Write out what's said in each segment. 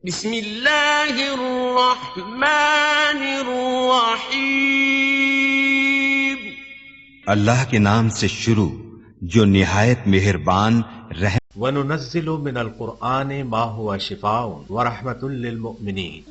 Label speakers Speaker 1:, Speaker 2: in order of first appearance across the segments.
Speaker 1: بسم اللہ الرحمن الرحیم۔
Speaker 2: اللہ کے نام سے شروع جو نہایت مہربان رحم۔
Speaker 3: وَنُنَزِّلُ مِنَ الْقُرْآنِ مَا هُوَ شِفَاءٌ وَرَحْمَةٌ لِّلْمُؤْمِنِينَ۔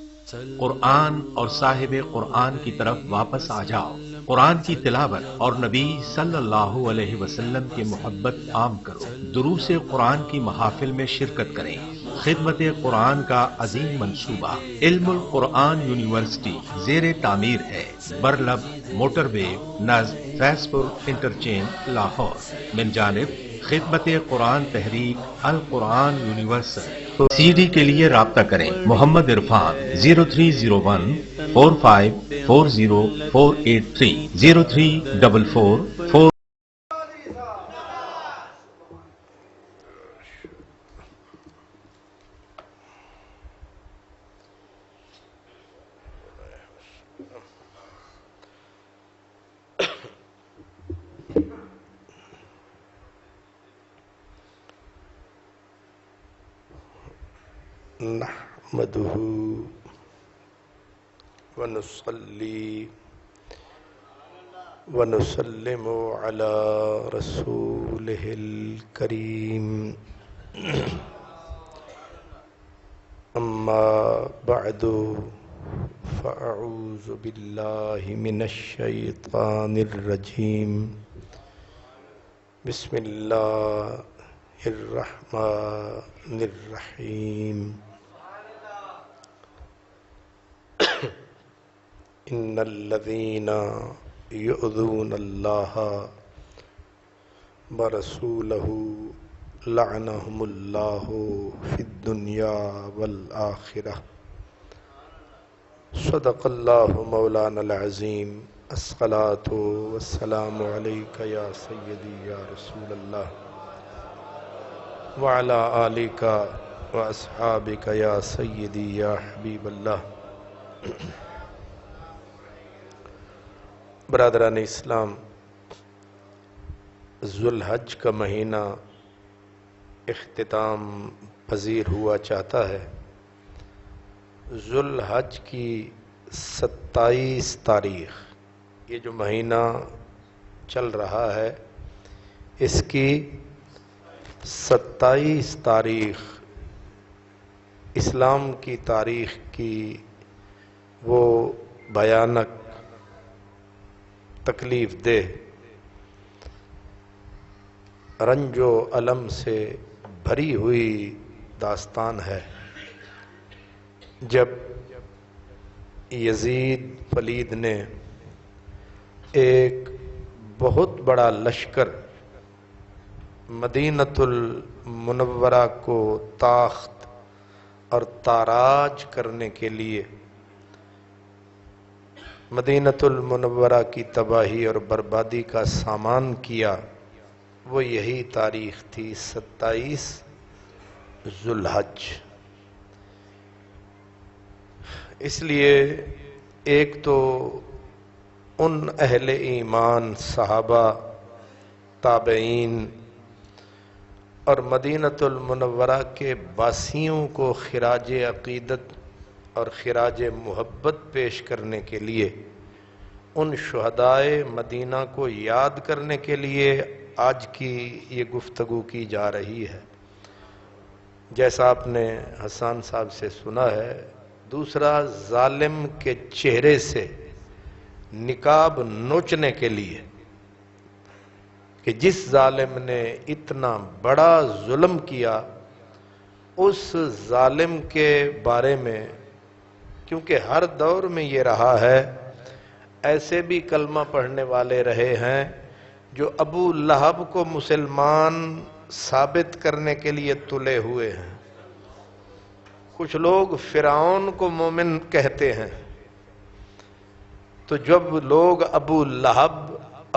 Speaker 3: قرآن اور صاحب قرآن کی طرف واپس آ جاؤ، قرآن کی تلاوت اور نبی صلی اللہ علیہ وسلم کی محبت عام کرو، دروس قرآن کی محافل میں شرکت کریں۔ خدمت قرآن کا عظیم منصوبہ علم القرآن یونیورسٹی زیر تعمیر ہے، برلب موٹر وے نزد فیض پور انٹرچینج لاہور، من جانب خدمت قرآن تحریک القرآن یونیورسل۔ سی ڈی کے لیے رابطہ کریں محمد عرفان 030154540483 0344
Speaker 4: نحمده ونصلي ونسلم على رسوله الكريم أما بعد فأعوذ بالله من الشيطان الرجيم بسم الله الرحمن الرحيم إن الذين يؤذون الله ورسوله لعنهم الله في الدنيا والآخرة صدق الله مولانا العظيم الصلاة والسلام عليك يا سيدي يا رسول الله وعلى آلك وأصحابك يا سيدي يا حبيب الله۔ برادران اسلام، ذوالحج کا مہینہ اختتام پذیر ہوا چاہتا ہے۔ ذوالحج کی 27 تاریخ، یہ جو مہینہ چل رہا ہے، اس کی 27 تاریخ اسلام کی تاریخ کی وہ بھیانک، تکلیف دہ، رنج و الم سے بھری ہوئی داستان ہے، جب یزید پلید نے ایک بہت بڑا لشکر مدینۃ المنورہ کو تاخت اور تاراج کرنے کے لیے، مدینۃ المنورہ کی تباہی اور بربادی کا سامان کیا، وہ یہی تاریخ تھی 27 ذوالحج۔ اس لیے ایک تو ان اہل ایمان صحابہ، تابعین اور مدینۃ المنورہ کے باسیوں کو خراج عقیدت اور خراج محبت پیش کرنے کے لیے، ان شہدائے مدینہ کو یاد کرنے کے لیے آج کی یہ گفتگو کی جا رہی ہے۔ جیسا آپ نے حسان صاحب سے سنا ہے، دوسرا ظالم کے چہرے سے نقاب نوچنے کے لیے کہ جس ظالم نے اتنا بڑا ظلم کیا، اس ظالم کے بارے میں، کیونکہ ہر دور میں یہ رہا ہے، ایسے بھی کلمہ پڑھنے والے رہے ہیں جو ابو لہب کو مسلمان ثابت کرنے کے لیے تلے ہوئے ہیں، کچھ لوگ فرعون کو مومن کہتے ہیں، تو جب لوگ ابو لہب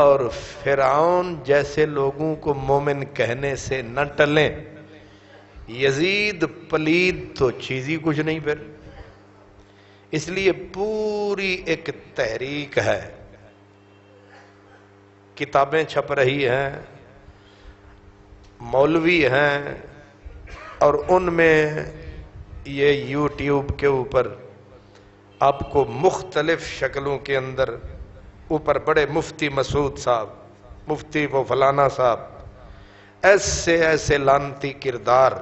Speaker 4: اور فرعون جیسے لوگوں کو مومن کہنے سے نہ ٹلیں، یزید پلید تو چیز ہی کچھ نہیں پھر۔ اس لیے پوری ایک تحریک ہے، کتابیں چھپ رہی ہیں، مولوی ہیں، اور ان میں یہ یوٹیوب کے اوپر آپ کو مختلف شکلوں کے اندر اوپر بڑے مفتی مسعود صاحب، مفتی وہ فلانا صاحب، ایسے ایسے لعنتی کردار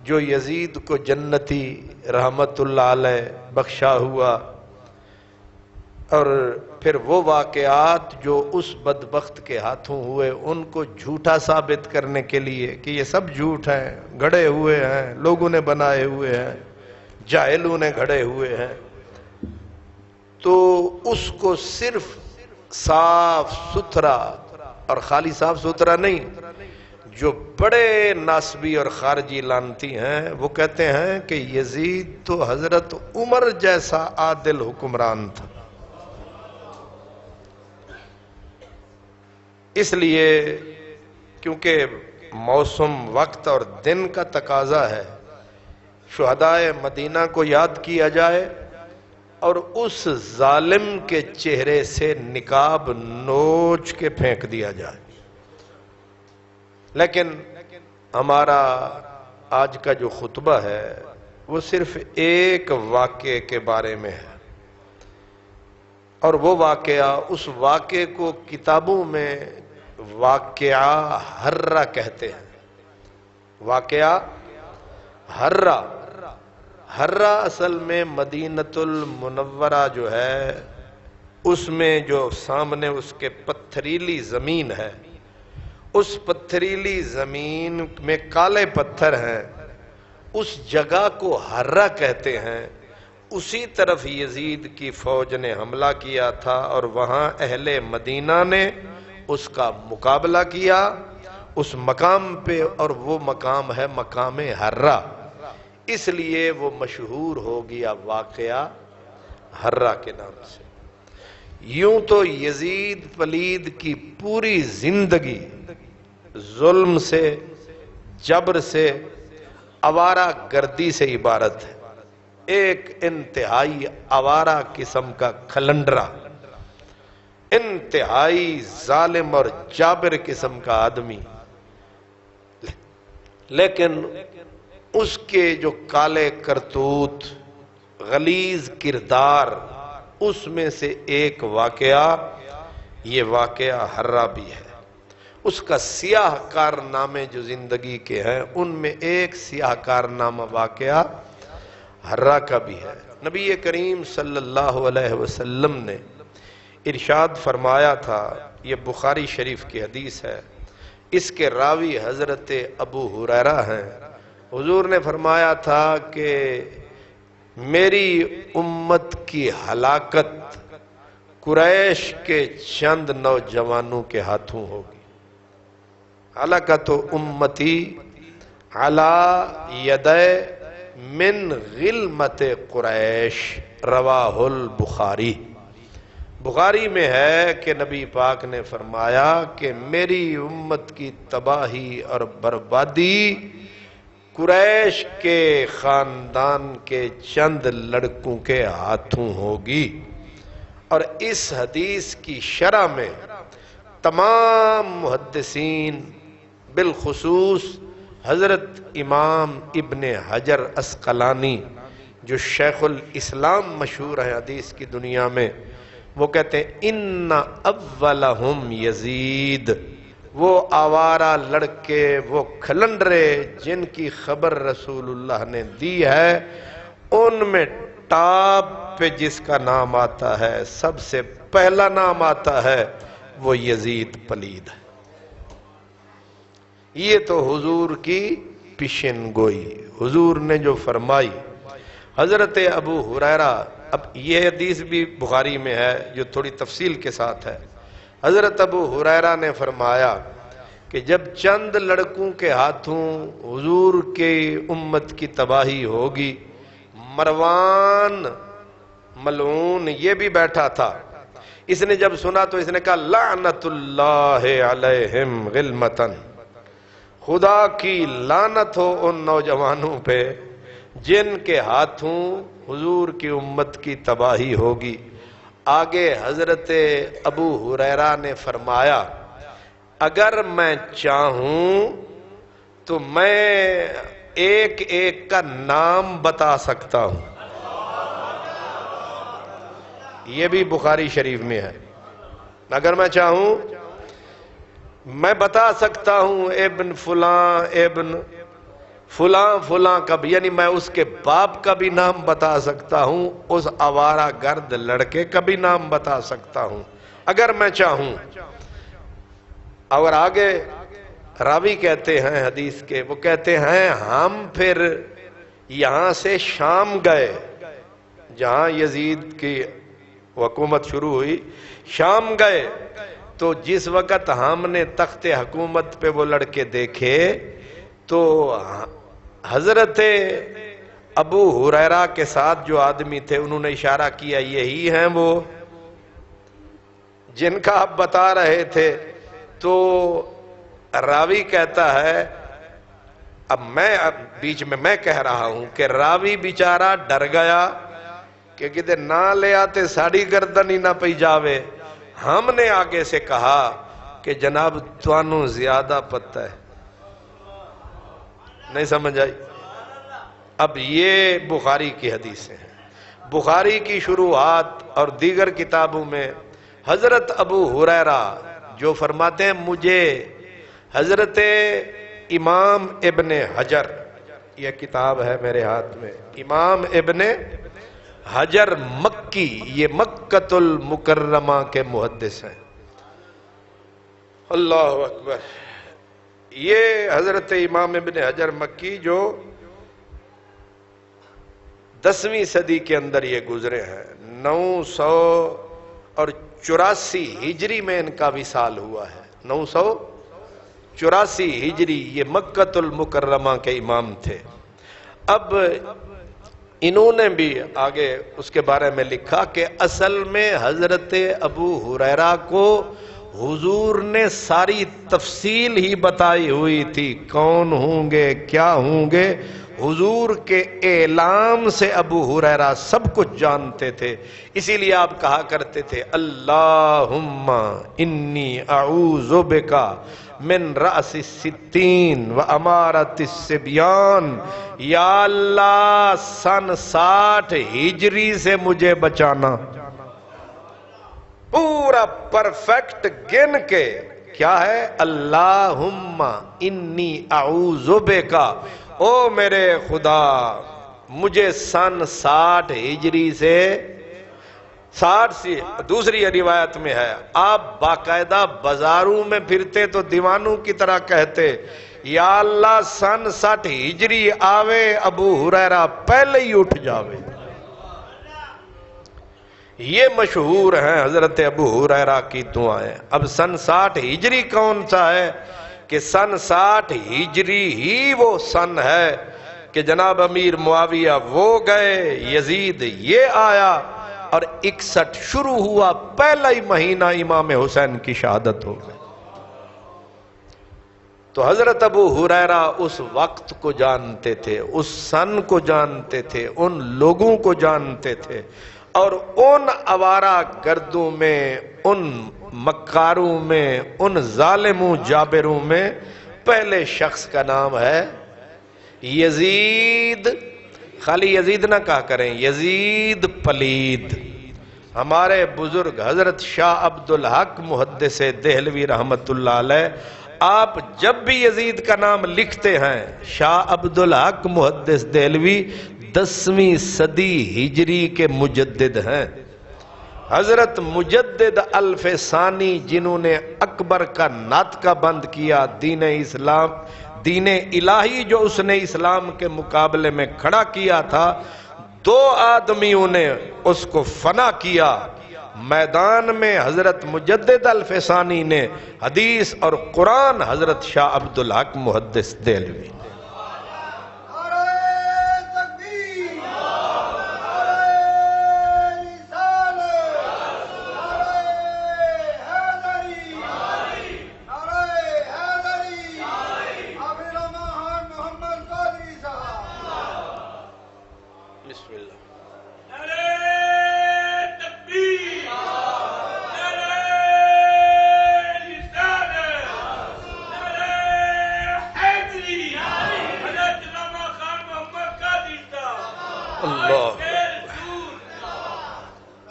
Speaker 4: جو یزید کو جنتی رحمت اللہ علیہ بخشا ہوا، اور پھر وہ واقعات جو اس بدبخت کے ہاتھوں ہوئے ان کو جھوٹا ثابت کرنے کے لیے کہ یہ سب جھوٹ ہیں، گھڑے ہوئے ہیں، لوگوں نے بنائے ہوئے ہیں، جاہلوں نے گھڑے ہوئے ہیں، تو اس کو صرف صاف ستھرا، اور خالی صاف ستھرا نہیں، جو بڑے ناسبی اور خارجی لعنتی ہیں وہ کہتے ہیں کہ یزید تو حضرت عمر جیسا عادل حکمران تھا۔ اس لیے کیونکہ موسم، وقت اور دن کا تقاضا ہے، شہدائے مدینہ کو یاد کیا جائے اور اس ظالم کے چہرے سے نقاب نوچ کے پھینک دیا جائے۔ لیکن ہمارا آج کا جو خطبہ ہے وہ صرف ایک واقعے کے بارے میں ہے، اور وہ واقعہ، اس واقعے کو کتابوں میں واقعہ ہرہ کہتے ہیں۔ واقعہ ہرہ، ہرہ اصل میں مدینۃ المنورہ جو ہے، اس میں جو سامنے اس کے پتھریلی زمین ہے، اس پتھریلی زمین میں کالے پتھر ہیں، اس جگہ کو ہرہ کہتے ہیں۔ اسی طرف یزید کی فوج نے حملہ کیا تھا اور وہاں اہل مدینہ نے اس کا مقابلہ کیا اس مقام پہ، اور وہ مقام ہے مقام ہرہ، اس لیے وہ مشہور ہو گیا واقعہ ہرہ کے نام سے۔ یوں تو یزید پلید کی پوری زندگی ظلم سے، جبر سے، آوارہ گردی سے عبارت ہے، ایک انتہائی آوارہ قسم کا کھلنڈرا، انتہائی ظالم اور جابر قسم کا آدمی، لیکن اس کے جو کالے کرتوت، غلیظ کردار، اس میں سے ایک واقعہ، یہ واقعہ ہرہ بھی ہے۔ اس کا سیاہ کارنامے جو زندگی کے ہیں ان میں ایک سیاہ کارنامہ واقعہ ہرہ کا بھی ہے۔ نبی کریم صلی اللہ علیہ وسلم نے ارشاد فرمایا تھا، یہ بخاری شریف کی حدیث ہے، اس کے راوی حضرت ابو ہریرہ ہیں، حضور نے فرمایا تھا کہ میری امت کی ہلاکت قریش کے چند نوجوانوں کے ہاتھوں ہوگی۔ ہلاکت امتی علی یدی من غلمت قریش، رواہ البخاری۔ بخاری میں ہے کہ نبی پاک نے فرمایا کہ میری امت کی تباہی اور بربادی قریش کے خاندان کے چند لڑکوں کے ہاتھوں ہوگی۔ اور اس حدیث کی شرح میں تمام محدثین، بالخصوص حضرت امام ابن حجر عسقلانی جو شیخ الاسلام مشہور ہیں حدیث کی دنیا میں، وہ کہتے ہیں ان اولہم یزید، وہ آوارہ لڑکے، وہ کھلنڈرے جن کی خبر رسول اللہ نے دی ہے، ان میں ٹاپ پہ جس کا نام آتا ہے، سب سے پہلا نام آتا ہے، وہ یزید پلید ہے۔ یہ تو حضور کی پیشن گوئی، حضور نے جو فرمائی۔ حضرت ابو ہریرہ، اب یہ حدیث بھی بخاری میں ہے جو تھوڑی تفصیل کے ساتھ ہے، حضرت ابو ہریرہ نے فرمایا کہ جب چند لڑکوں کے ہاتھوں حضور کے امت کی تباہی ہوگی، مروان ملعون یہ بھی بیٹھا تھا، اس نے جب سنا تو اس نے کہا لعنت اللہ علیہم غلمتن، خدا کی لعنت ہو ان نوجوانوں پہ جن کے ہاتھوں حضور کی امت کی تباہی ہوگی۔ آگے حضرت ابو ہریرہ نے فرمایا اگر میں چاہوں تو میں ایک ایک کا نام بتا سکتا ہوں. یہ بھی بخاری شریف میں ہے. اگر میں چاہوں میں بتا سکتا ہوں ابن فلاں ابن فلاں فلاں کا بھی، یعنی میں اس کے باپ کا بھی نام بتا سکتا ہوں، اس آوارہ گرد لڑکے کا بھی نام بتا سکتا ہوں اگر میں چاہوں. اور آگے راوی کہتے ہیں حدیث کے، وہ کہتے ہیں ہم پھر یہاں سے شام گئے، جہاں یزید کی حکومت شروع ہوئی، شام گئے. تو جس وقت ہم نے تخت حکومت پہ وہ لڑکے دیکھے تو حضرت ابو ہریرہ کے ساتھ جو آدمی تھے انہوں نے اشارہ کیا یہی ہیں وہ جن کا آپ بتا رہے تھے. تو راوی کہتا ہے، اب بیچ میں میں کہہ رہا ہوں کہ راوی بیچارہ ڈر گیا کہ کدھر نہ لے آتے ساڑی گردن ہی نہ پئی جاوے. ہم نے آگے سے کہا کہ جناب توانوں زیادہ پتہ ہے. نہیں سمجھ آئی؟ اب یہ بخاری کی حدیثیں ہیں. بخاری کی شروعات اور دیگر کتابوں میں حضرت ابو ہریرہ جو فرماتے ہیں مجھے حضرت امام ابن حجر، یہ کتاب ہے میرے ہاتھ میں، امام ابن حجر مکی، یہ مکۃ المکرمہ کے محدث ہیں. اللہ اکبر. یہ حضرت امام ابن حجر مکی جو 10ویں صدی کے اندر یہ گزرے ہیں، 984 ہجری میں ان کا وصال ہوا ہے. 984 ہجری، یہ مکۃ المکرمہ کے امام تھے. اب انہوں نے بھی آگے اس کے بارے میں لکھا کہ اصل میں حضرت ابو ہریرہ کو حضور نے ساری تفصیل ہی بتائی ہوئی تھی، کون ہوں گے کیا ہوں گے. حضور کے اعلام سے ابو ہریرہ سب کچھ جانتے تھے. اسی لیے آپ کہا کرتے تھے اللہم انی اعوذ بک من رأس الستین و امارت الصبیان. یا اللہ سن 60 ہجری سے مجھے بچانا. پورا پرفیکٹ گن کے کیا ہے، اللہم انی اعوذ بک، او میرے خدا مجھے سن 60 ہجری سے 60 سے. دوسری روایت میں ہے آپ باقاعدہ بازاروں میں پھرتے تو دیوانوں کی طرح کہتے یا اللہ سن 60 ہجری آوے ابو ہریرہ پہلے ہی اٹھ جاوے. یہ مشہور ہیں حضرت ابو ہریرہ کی دعائیں. اب سن 60 ہجری کون سا ہے کہ سن 60 ہجری ہی وہ سن ہے کہ جناب امیر معاویہ وہ گئے، یزید یہ آیا اور 61 شروع ہوا، پہلا ہی مہینہ امام حسین کی شہادت ہو گئی. تو حضرت ابو ہریرہ اس وقت کو جانتے تھے، اس سن کو جانتے تھے، ان لوگوں کو جانتے تھے. اور ان آوارہ گردوں میں، ان مکاروں میں، ان ظالموں جابروں میں پہلے شخص کا نام ہے یزید. خالی یزید نہ کہا کریں، یزید پلید. ہمارے بزرگ حضرت شاہ عبدالحق محدث دہلوی رحمت اللہ علیہ، آپ جب بھی یزید کا نام لکھتے ہیں، شاہ عبدالحق محدث دہلوی 10ویں صدی ہجری کے مجدد ہیں. حضرت مجدد الف ثانی جنہوں نے اکبر کا ناطقہ بند کیا، دین اسلام، دین الہی جو اس نے اسلام کے مقابلے میں کھڑا کیا تھا، 2 آدمیوں نے اس کو فنا کیا. میدان میں حضرت مجدد الف ثانی نے، حدیث اور قرآن حضرت شاہ عبدالحق محدث دہلوی.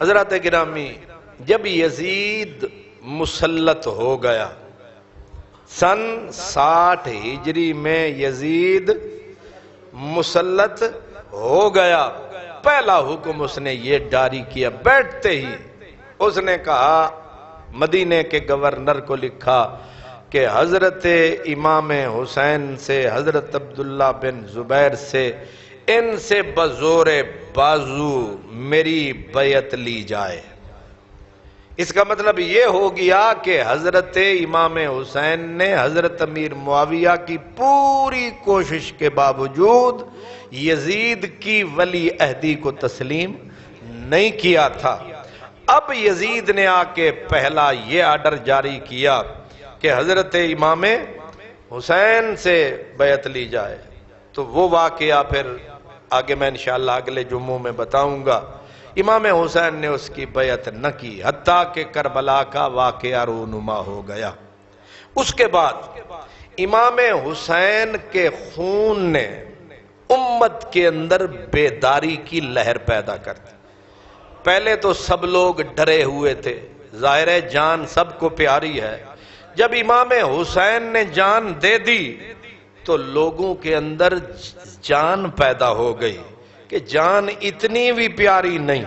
Speaker 4: حضرات گرامی، جب یزید مسلط ہو گیا، سن 60 ہجری میں یزید مسلط ہو گیا، پہلا حکم اس نے یہ جاری کیا، بیٹھتے ہی اس نے کہا، مدینے کے گورنر کو لکھا کہ حضرت امام حسین سے، حضرت عبداللہ بن زبیر سے، ان سے بزور بازو میری بیعت لی جائے۔ اس کا مطلب یہ ہو گیا کہ حضرت امام حسین نے حضرت امیر معاویہ کی پوری کوشش کے باوجود یزید کی ولی عہدی کو تسلیم نہیں کیا تھا۔ اب یزید نے آ کے پہلا یہ آرڈر جاری کیا کہ حضرت امام حسین سے بیعت لی جائے۔ تو وہ واقعہ پھر آگے میں انشاءاللہ اگلے جمعوں میں بتاؤں گا۔ امام حسین نے اس کی بیعت نہ کی، حتیٰ کہ کربلا کا واقعہ رونما ہو گیا۔ اس کے بعد امام حسین کے خون نے امت کے اندر بیداری کی لہر پیدا کر دی۔ پہلے تو سب لوگ ڈرے ہوئے تھے، ظاہر ہے جان سب کو پیاری ہے۔ جب امام حسین نے جان دے دی تو لوگوں کے اندر جان پیدا ہو گئی کہ جان اتنی بھی پیاری نہیں۔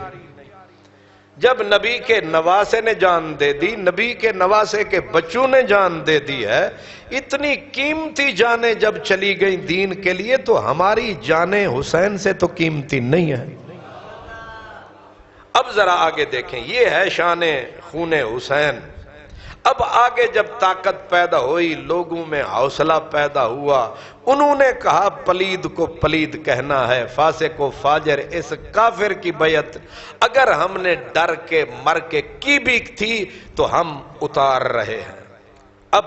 Speaker 4: جب نبی کے نواسے نے جان دے دی، نبی کے نواسے کے بچوں نے جان دے دی ہے، اتنی قیمتی جانیں جب چلی گئیں دین کے لیے، تو ہماری جانیں حسین سے تو قیمتی نہیں ہے۔ اب ذرا آگے دیکھیں، یہ ہے شان خون حسین۔ اب آگے جب طاقت پیدا ہوئی، لوگوں میں حوصلہ پیدا ہوا، انہوں نے کہا پلید کو پلید کہنا ہے، فاسق کو فاجر، اس کافر کی بیعت اگر ہم نے ڈر کے مر کے کی بھی تھی تو ہم اتار رہے ہیں۔ اب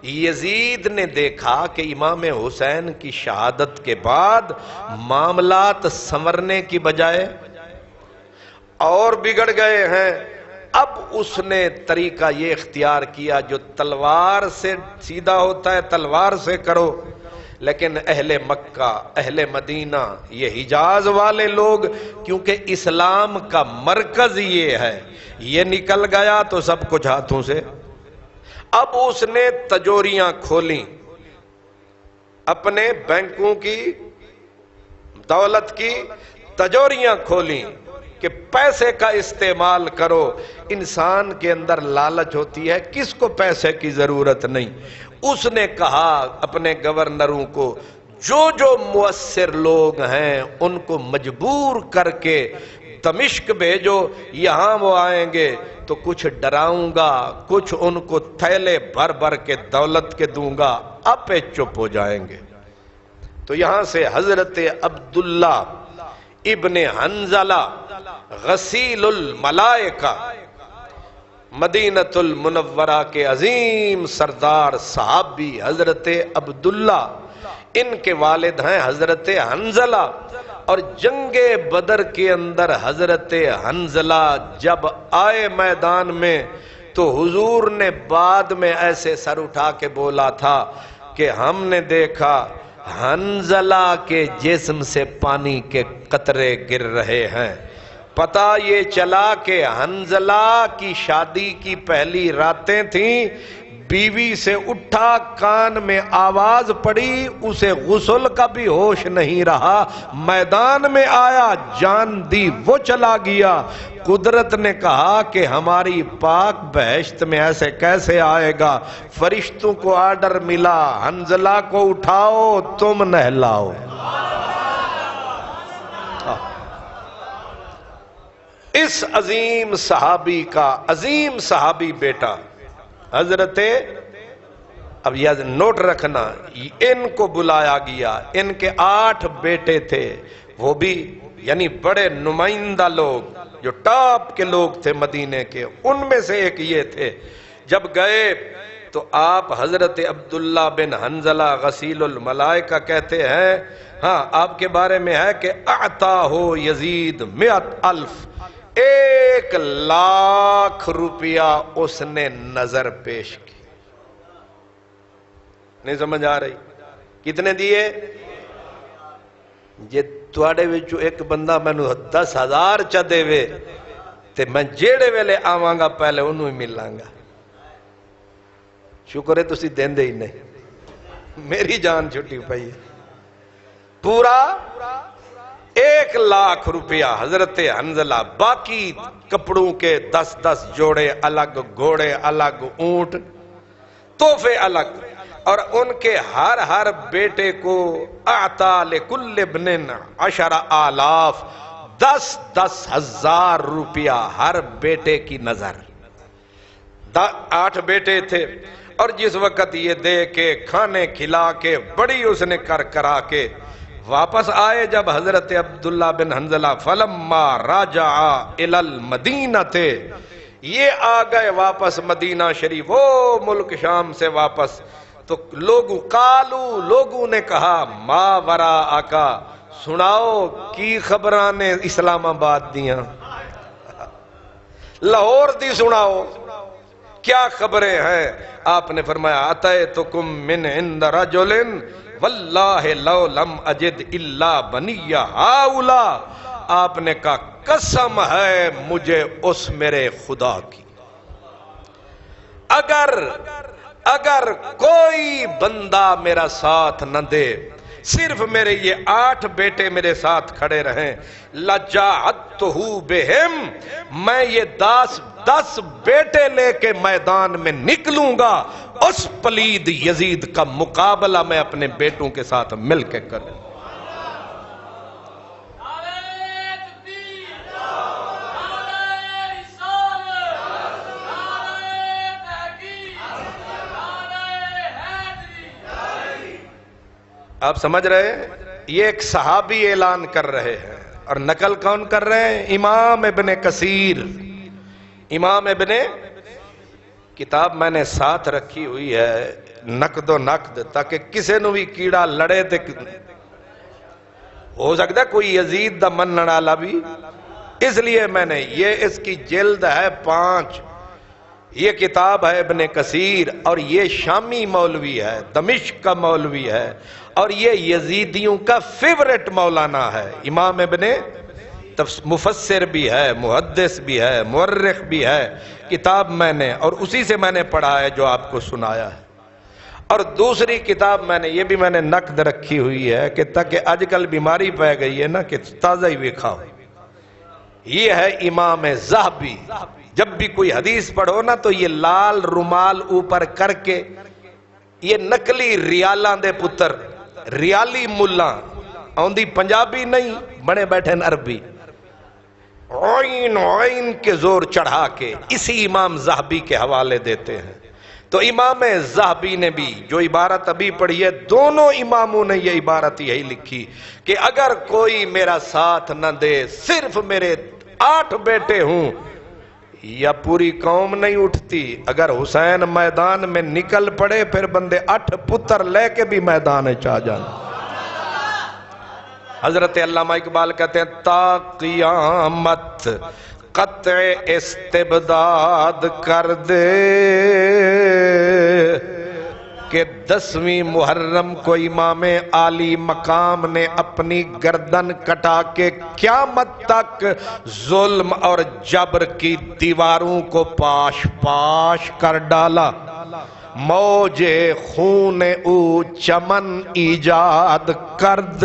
Speaker 4: یزید نے دیکھا کہ امام حسین کی شہادت کے بعد معاملات سنورنے کی بجائے اور بگڑ گئے ہیں۔ اب اس نے طریقہ یہ اختیار کیا جو تلوار سے سیدھا ہوتا ہے، تلوار سے کرو، لیکن اہل مکہ، اہل مدینہ، یہ حجاز والے لوگ، کیونکہ اسلام کا مرکز یہ ہے، یہ نکل گیا تو سب کچھ ہاتھوں سے۔ اب اس نے تجوریاں کھولیں، اپنے بینکوں کی، دولت کی تجوریاں کھولیں کہ پیسے کا استعمال کرو۔ انسان کے اندر لالچ ہوتی ہے، کس کو پیسے کی ضرورت نہیں۔ اس نے کہا اپنے گورنروں کو، جو جو مؤثر لوگ ہیں ان کو مجبور کر کے دمشق بھیجو، یہاں وہ آئیں گے تو کچھ ڈراؤں گا، کچھ ان کو تھیلے بھر بھر کے دولت کے دوں گا، اپے چپ ہو جائیں گے۔ تو یہاں سے حضرت عبداللہ ابن حنزلہ غسیل الملائکہ، مدینہ المنورہ کے عظیم سردار صحابی حضرت عبداللہ، ان کے والد ہیں حضرت حنزلہ، اور جنگ بدر کے اندر حضرت حنزلہ جب آئے میدان میں تو حضور نے بعد میں ایسے سر اٹھا کے بولا تھا کہ ہم نے دیکھا حنزلہ کے جسم سے پانی کے قطرے گر رہے ہیں۔ پتہ یہ چلا کہ حنزلہ کی شادی کی پہلی راتیں تھیں، بیوی سے اٹھا، کان میں آواز پڑی، اسے غسل کا بھی ہوش نہیں رہا، میدان میں آیا، جان دی وہ چلا گیا۔ قدرت نے کہا کہ ہماری پاک بہشت میں ایسے کیسے آئے گا؟ فرشتوں کو آرڈر ملا، حنزلہ کو اٹھاؤ، تم نہلاؤ۔ اس عظیم صحابی کا عظیم صحابی بیٹا حضرت، اب یہ نوٹ رکھنا، ان کو بلایا گیا، ان کے 8 بیٹے تھے، وہ بھی یعنی بڑے نمائندہ لوگ جو ٹاپ کے لوگ تھے مدینے کے، ان میں سے ایک یہ تھے۔ جب گئے تو آپ حضرت عبداللہ بن حنزلہ غسیل الملائکہ کہتے ہیں، ہاں آپ کے بارے میں ہے کہ اعطاہ یزید 100,000، 1,00,000 روپیہ اس نے نظر پیش کی۔ نہیں سمجھ آ رہی؟ کتنے دیے؟ جے تواڈے وچوں ایک بندہ مینوں 10,000 چا دے وے تے میں جیڑے ویلے آواں گا پہلے انہوں ہی ملاں گا. شکر ہے تسی دیندے ہی نہیں, میری جان چھٹی پئی ہے. پورا 1,00,000 روپیہ حضرت حنظلہ, باقی کپڑوں کے 10 جوڑے الگ, گھوڑے الگ, اونٹ, تحفے الگ, اور ان کے ہر بیٹے کو اعطا لکل ابن 10,000 10,000 روپیہ ہر بیٹے کی نظر. 8 بیٹے تھے, اور جس وقت یہ دے کے کھانے کھلا کے بڑی اس نے کرا کے واپس آئے جب حضرت عبداللہ بن حنظلہ فلما راجع الی المدینہ تھے, یہ آ گئے واپس مدینہ شریف, وہ ملک شام سے واپس, تو لوگوں نے کہا ما ورا آقا, سناؤ کی خبران نے اسلام آباد دیاں, لاہور دی سناؤ کیا خبریں ہیں. آپ نے فرمایا اتیتکم من عند رجل واللہ لو لم اجد الا بنی ہاؤلا. آپ نے کہا قسم ہے مجھے اس میرے خدا کی, اگر کوئی بندہ میرا ساتھ نہ دے, صرف میرے یہ 8 بیٹے میرے ساتھ کھڑے رہیں, لجاعتہ بہم, میں یہ 10 بیٹے لے کے میدان میں نکلوں گا, اس پلید یزید کا مقابلہ میں اپنے بیٹوں کے ساتھ مل کے کروں. آپ سمجھ رہے ہیں, یہ ایک صحابی اعلان کر رہے ہیں, اور نقل کون کر رہے ہیں؟ امام ابن کثیر. امام ابن, کتاب میں نے ساتھ رکھی ہوئی ہے نقد و نقد, تاکہ کسے نو بھی کیڑا لڑے تے ہو سکتا ہے کوئی یزید دا منن والا بھی, اس لیے میں نے یہ, اس کی جلد ہے 5, یہ کتاب ہے ابن کثیر, اور یہ شامی مولوی ہے, دمشق کا مولوی ہے, اور یہ یزیدیوں کا فیورٹ مولانا ہے. امام ابن مفسر بھی ہے, محدث بھی ہے, مورخ بھی ہے. کتاب میں نے, اور اسی سے میں نے پڑھا ہے جو آپ کو سنایا ہے. اور دوسری کتاب میں نے, یہ بھی میں نے نقد رکھی ہوئی ہے کہ تاکہ آج کل بیماری پہ گئی ہے نا کہ تازہ ہی کھاؤ. یہ ہے امام ذہبی. جب بھی کوئی حدیث پڑھو نا تو یہ لال رومال اوپر کر کے, یہ نقلی ریالاں دے پتر, ریالی ملا آندی پنجابی نہیں, بڑے بیٹھے عربی, عین کے زور چڑھا کے اسی امام ذہبی کے حوالے دیتے ہیں. تو امام ذہبی نے بھی جو عبارت ابھی پڑھی ہے, دونوں اماموں نے یہ عبارت یہی لکھی کہ اگر کوئی میرا ساتھ نہ دے, صرف میرے 8 بیٹے ہوں, یا پوری قوم نہیں اٹھتی. اگر حسین میدان میں نکل پڑے پھر بندے 8 پتر لے کے بھی میدان چاہ جانا. حضرت علامہ اقبال کہتے ہیں تا قیامت قطع استبداد کر دے, کہ 10ویں محرم کو امام عالی مقام نے اپنی گردن کٹا کے قیامت تک ظلم اور جبر کی دیواروں کو پاش پاش کر ڈالا. موج خون او چمن ایجاد کرد,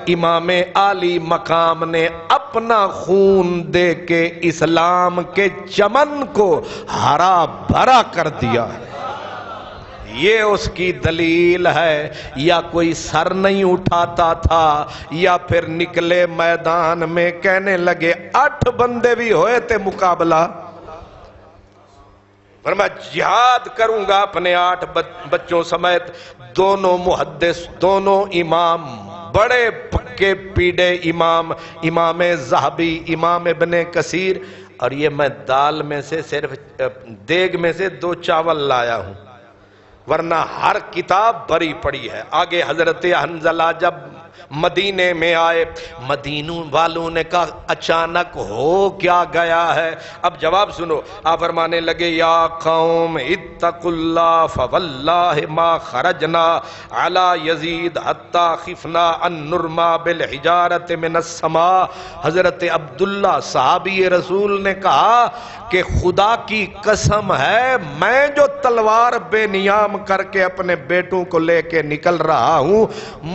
Speaker 4: امام عالی مقام نے اپنا خون دے کے اسلام کے چمن کو ہرا بھرا کر دیا. یہ اس کی دلیل ہے. یا کوئی سر نہیں اٹھاتا تھا, یا پھر نکلے میدان میں کہنے لگے 8 بندے بھی ہوئے تھے مقابلہ, فرمایا جہاد کروں گا اپنے 8 بچوں سمیت. دونوں محدث, دونوں امام, بڑے پکے پیڑے امام, امام ذہبی, امام ابن کثیر. اور یہ میں دال میں سے صرف دیگ میں سے 2 چاول لایا ہوں, ورنہ ہر کتاب بری پڑی ہے. آگے حضرت حنظلہ جب مدینے میں آئے، مدینوں والوں نے کہا اچانک ہو کیا گیا ہے؟ اب جواب سنو، آپ فرمانے لگے یا قوم اتقوا اللہ فواللہ ما خرجنا علی یزید حتی خفنا ان نرما بالحجارت من السماء۔ حضرت عبداللہ صحابی رسول نے کہا کہ خدا کی قسم ہے میں جو تلوار بے نیام کر کے اپنے بیٹوں کو لے کے نکل رہا ہوں،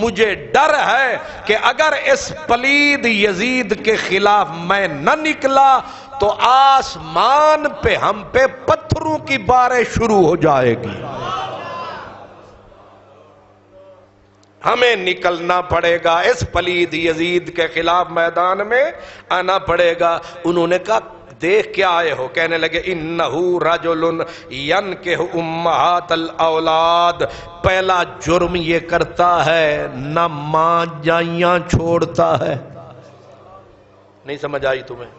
Speaker 4: مجھے ڈر ہے کہ اگر اس پلید یزید کے خلاف میں نہ نکلا تو آسمان پہ ہم پہ پتھروں کی بارش شروع ہو جائے گی، ہمیں نکلنا پڑے گا، اس پلید یزید کے خلاف میدان میں آنا پڑے گا۔ انہوں نے کہا دیکھ کیا آئے ہو؟ کہنے لگے انہو رجل ینکح امہات الاولاد، پہلا جرم یہ کرتا ہے نہ ماں جائیاں چھوڑتا ہے۔ نہیں سمجھ آئی تمہیں؟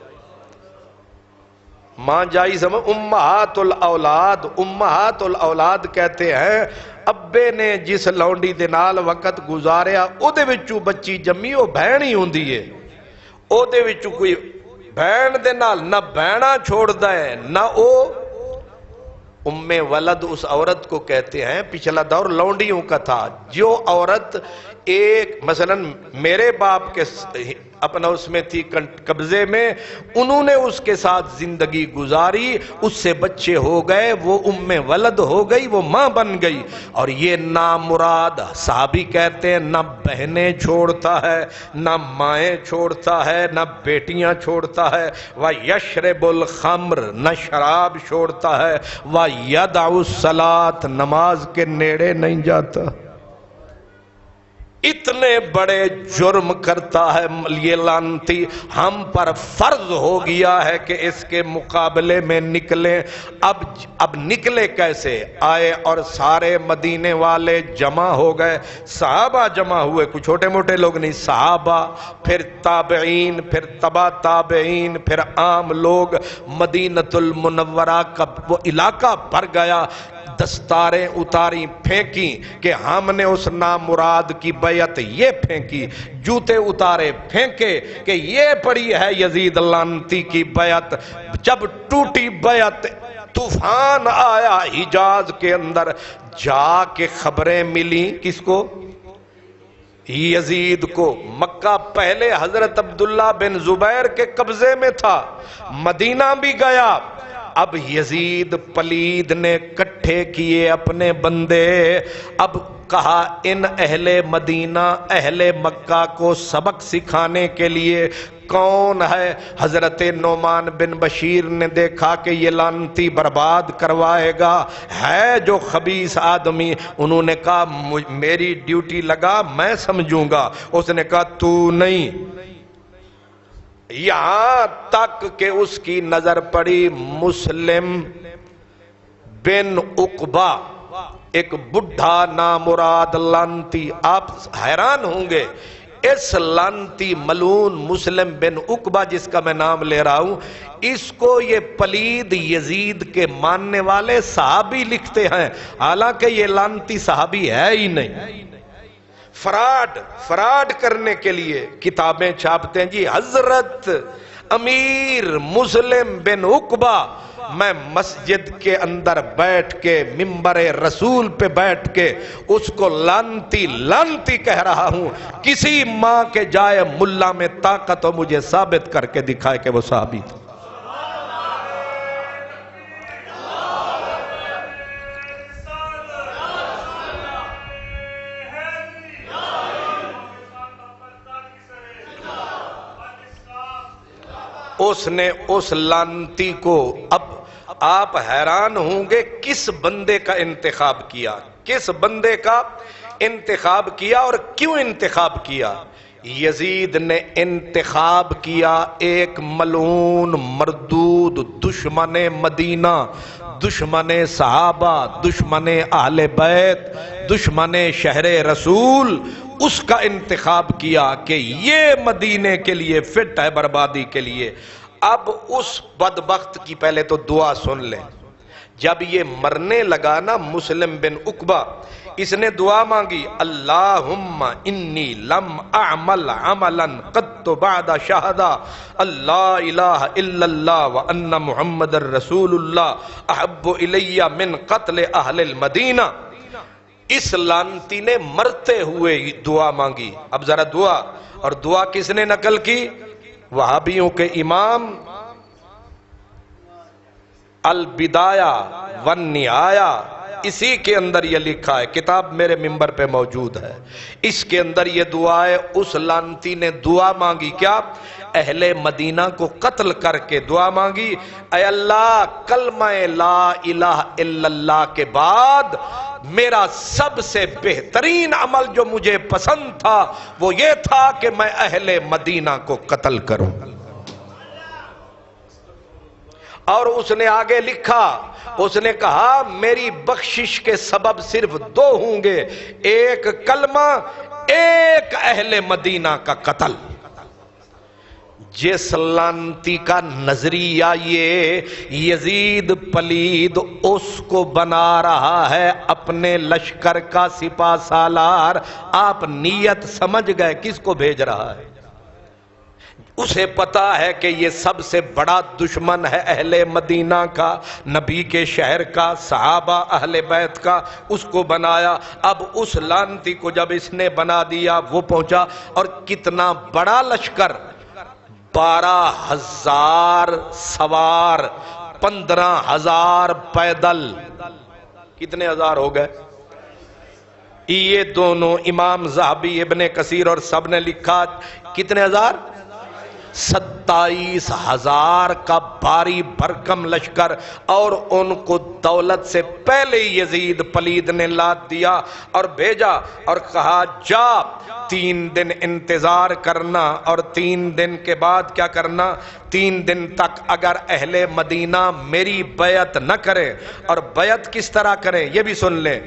Speaker 4: ماں جائی سمجھ، امہات الاولاد، امہات الاولاد کہتے ہیں ابے نے جس لونڈی دے نال وقت گزاریا او دے وچوں بچی جمی او بہن ہی ہوندی ہے، او دے وچوں کوئی بہن دے نال نہ بہنا چھوڑ دے نہ او ام ولد اس عورت کو کہتے ہیں۔ پچھلا دور لونڈیوں کا تھا، جو عورت ایک مثلا میرے باپ کے اپنا اس میں تھی قبضے میں، انہوں نے اس کے ساتھ زندگی گزاری، اس سے بچے ہو گئے، وہ ام ولد ہو گئی، وہ ماں بن گئی، اور یہ نامراد صحابی کہتے ہیں نہ بہنیں چھوڑتا ہے، نہ مائیں چھوڑتا ہے، نہ بیٹیاں چھوڑتا ہے، وَيَشْرِبُ الْخَمْرِ، نہ شراب چھوڑتا ہے، وَيَدْعُ الصَّلَاةَ، نماز کے نیڑے نہیں جاتا۔ اتنے بڑے جرم کرتا ہے یہ لعنتی، ہم پر فرض ہو گیا ہے کہ اس کے مقابلے میں نکلیں۔ اب نکلے کیسے؟ آئے اور سارے مدینے والے جمع ہو گئے، صحابہ جمع ہوئے، کچھ چھوٹے موٹے لوگ نہیں، صحابہ، پھر تابعین، پھر تبع تابعین، پھر عام لوگ۔ مدینۃ المنورہ کا وہ علاقہ بھر گیا، دستاریں اتاری پھینکی کہ ہم نے اس نامراد کی بیعت یہ پھینکی، جوتے اتارے پھینکے کہ یہ پڑی ہے یزید لعنتی کی بیعت۔ جب ٹوٹی بیعت، طوفان آیا حجاز کے اندر، جا کے خبریں ملی کس کو؟ یزید کو۔ مکہ پہلے حضرت عبداللہ بن زبیر کے قبضے میں تھا، مدینہ بھی گیا، اب یزید پلید نے کٹھے کیے اپنے بندے، اب کہا ان اہل مدینہ اہل مکہ کو سبق سکھانے کے لیے کون ہے؟ حضرت نعمان بن بشیر نے دیکھا کہ یہ لعنتی برباد کروائے گا، ہے جو خبیث آدمی، انہوں نے کہا میری ڈیوٹی لگا، میں سمجھوں گا۔ اس نے کہا تو نہیں، یہاں تک کہ اس کی نظر پڑی مسلم بن عقبہ، ایک بڈھا نامراد لعنتی۔ آپ حیران ہوں گے اس لعنتی ملعون مسلم بن عقبہ جس کا میں نام لے رہا ہوں، اس کو یہ پلید یزید کے ماننے والے صحابی لکھتے ہیں، حالانکہ یہ لعنتی صحابی ہے ہی نہیں۔ فراڈ کرنے کے لیے کتابیں چھاپتے ہیں، جی حضرت امیر مسلم بن عقبہ، میں مسجد کے اندر بیٹھ کے منبر رسول پہ بیٹھ کے اس کو لعنتی کہہ رہا ہوں، کسی ماں کے جائے ملا میں طاقت ہو مجھے ثابت کر کے دکھائے کہ وہ صحابی تھا۔ اس نے اس لعنتی کو، اب آپ حیران ہوں گے کس بندے کا انتخاب کیا، کس بندے کا انتخاب کیا اور کیوں انتخاب کیا؟ یزید نے انتخاب کیا ایک ملعون مردود دشمن مدینہ، دشمن صحابہ، دشمن اہل بیت، دشمن شہر رسول، اس کا انتخاب کیا کہ یہ مدینے کے لیے فٹ ہے بربادی کے لیے۔ اب اس بدبخت کی پہلے تو دعا سن لیں، جب یہ مرنے لگا نا مسلم بن عقبہ، اس نے دعا مانگی اللہم انی لم اعمل عملا قط بعد شہدہ اللہ الہ الا اللہ وان محمد الرسول اللہ احب الی من قتل اہل المدینہ. اس لعنتی نے مرتے ہوئے دعا مانگی. اب ذرا دعا، اور دعا کس نے نقل کی؟ وہابیوں کے امام البدایہ والنہایہ، اسی کے اندر یہ لکھا ہے، کتاب میرے ممبر پہ موجود ہے. اس کے اندر یہ دعا ہے. اس لعنتی نے دعا مانگی کیا؟ اہل مدینہ کو قتل کر کے دعا مانگی، اے اللہ کلمہ لا الہ الا اللہ کے بعد میرا سب سے بہترین عمل جو مجھے پسند تھا وہ یہ تھا کہ میں اہل مدینہ کو قتل کروں. اور اس نے آگے لکھا، اس نے کہا میری بخشش کے سبب صرف دو ہوں گے، ایک کلمہ، ایک اہل مدینہ کا قتل. جس لعنتی کا نظریہ یہ یزید پلید اس کو بنا رہا ہے اپنے لشکر کا سپہ سالار، آپ نیت سمجھ گئے کس کو بھیج رہا ہے. اسے پتا ہے کہ یہ سب سے بڑا دشمن ہے اہل مدینہ کا، نبی کے شہر کا، صحابہ اہل بیت کا. اس کو بنایا. اب اس لعنتی کو جب اس نے بنا دیا، وہ پہنچا اور کتنا بڑا لشکر، 12,000 سوار، 15,000 پیدل. کتنے ہزار ہو گئے؟ یہ دونوں امام ذہبی، ابن کثیر اور سب نے لکھا کتنے ہزار؟ 27,000 کا بھاری بھرکم لشکر. اور ان کو دولت سے پہلے یزید پلید نے لاد دیا اور بھیجا اور کہا جا 3 دن انتظار کرنا، اور 3 دن کے بعد کیا کرنا؟ 3 دن تک اگر اہل مدینہ میری بیعت نہ کرے. اور بیعت کس طرح کریں یہ بھی سن لیں.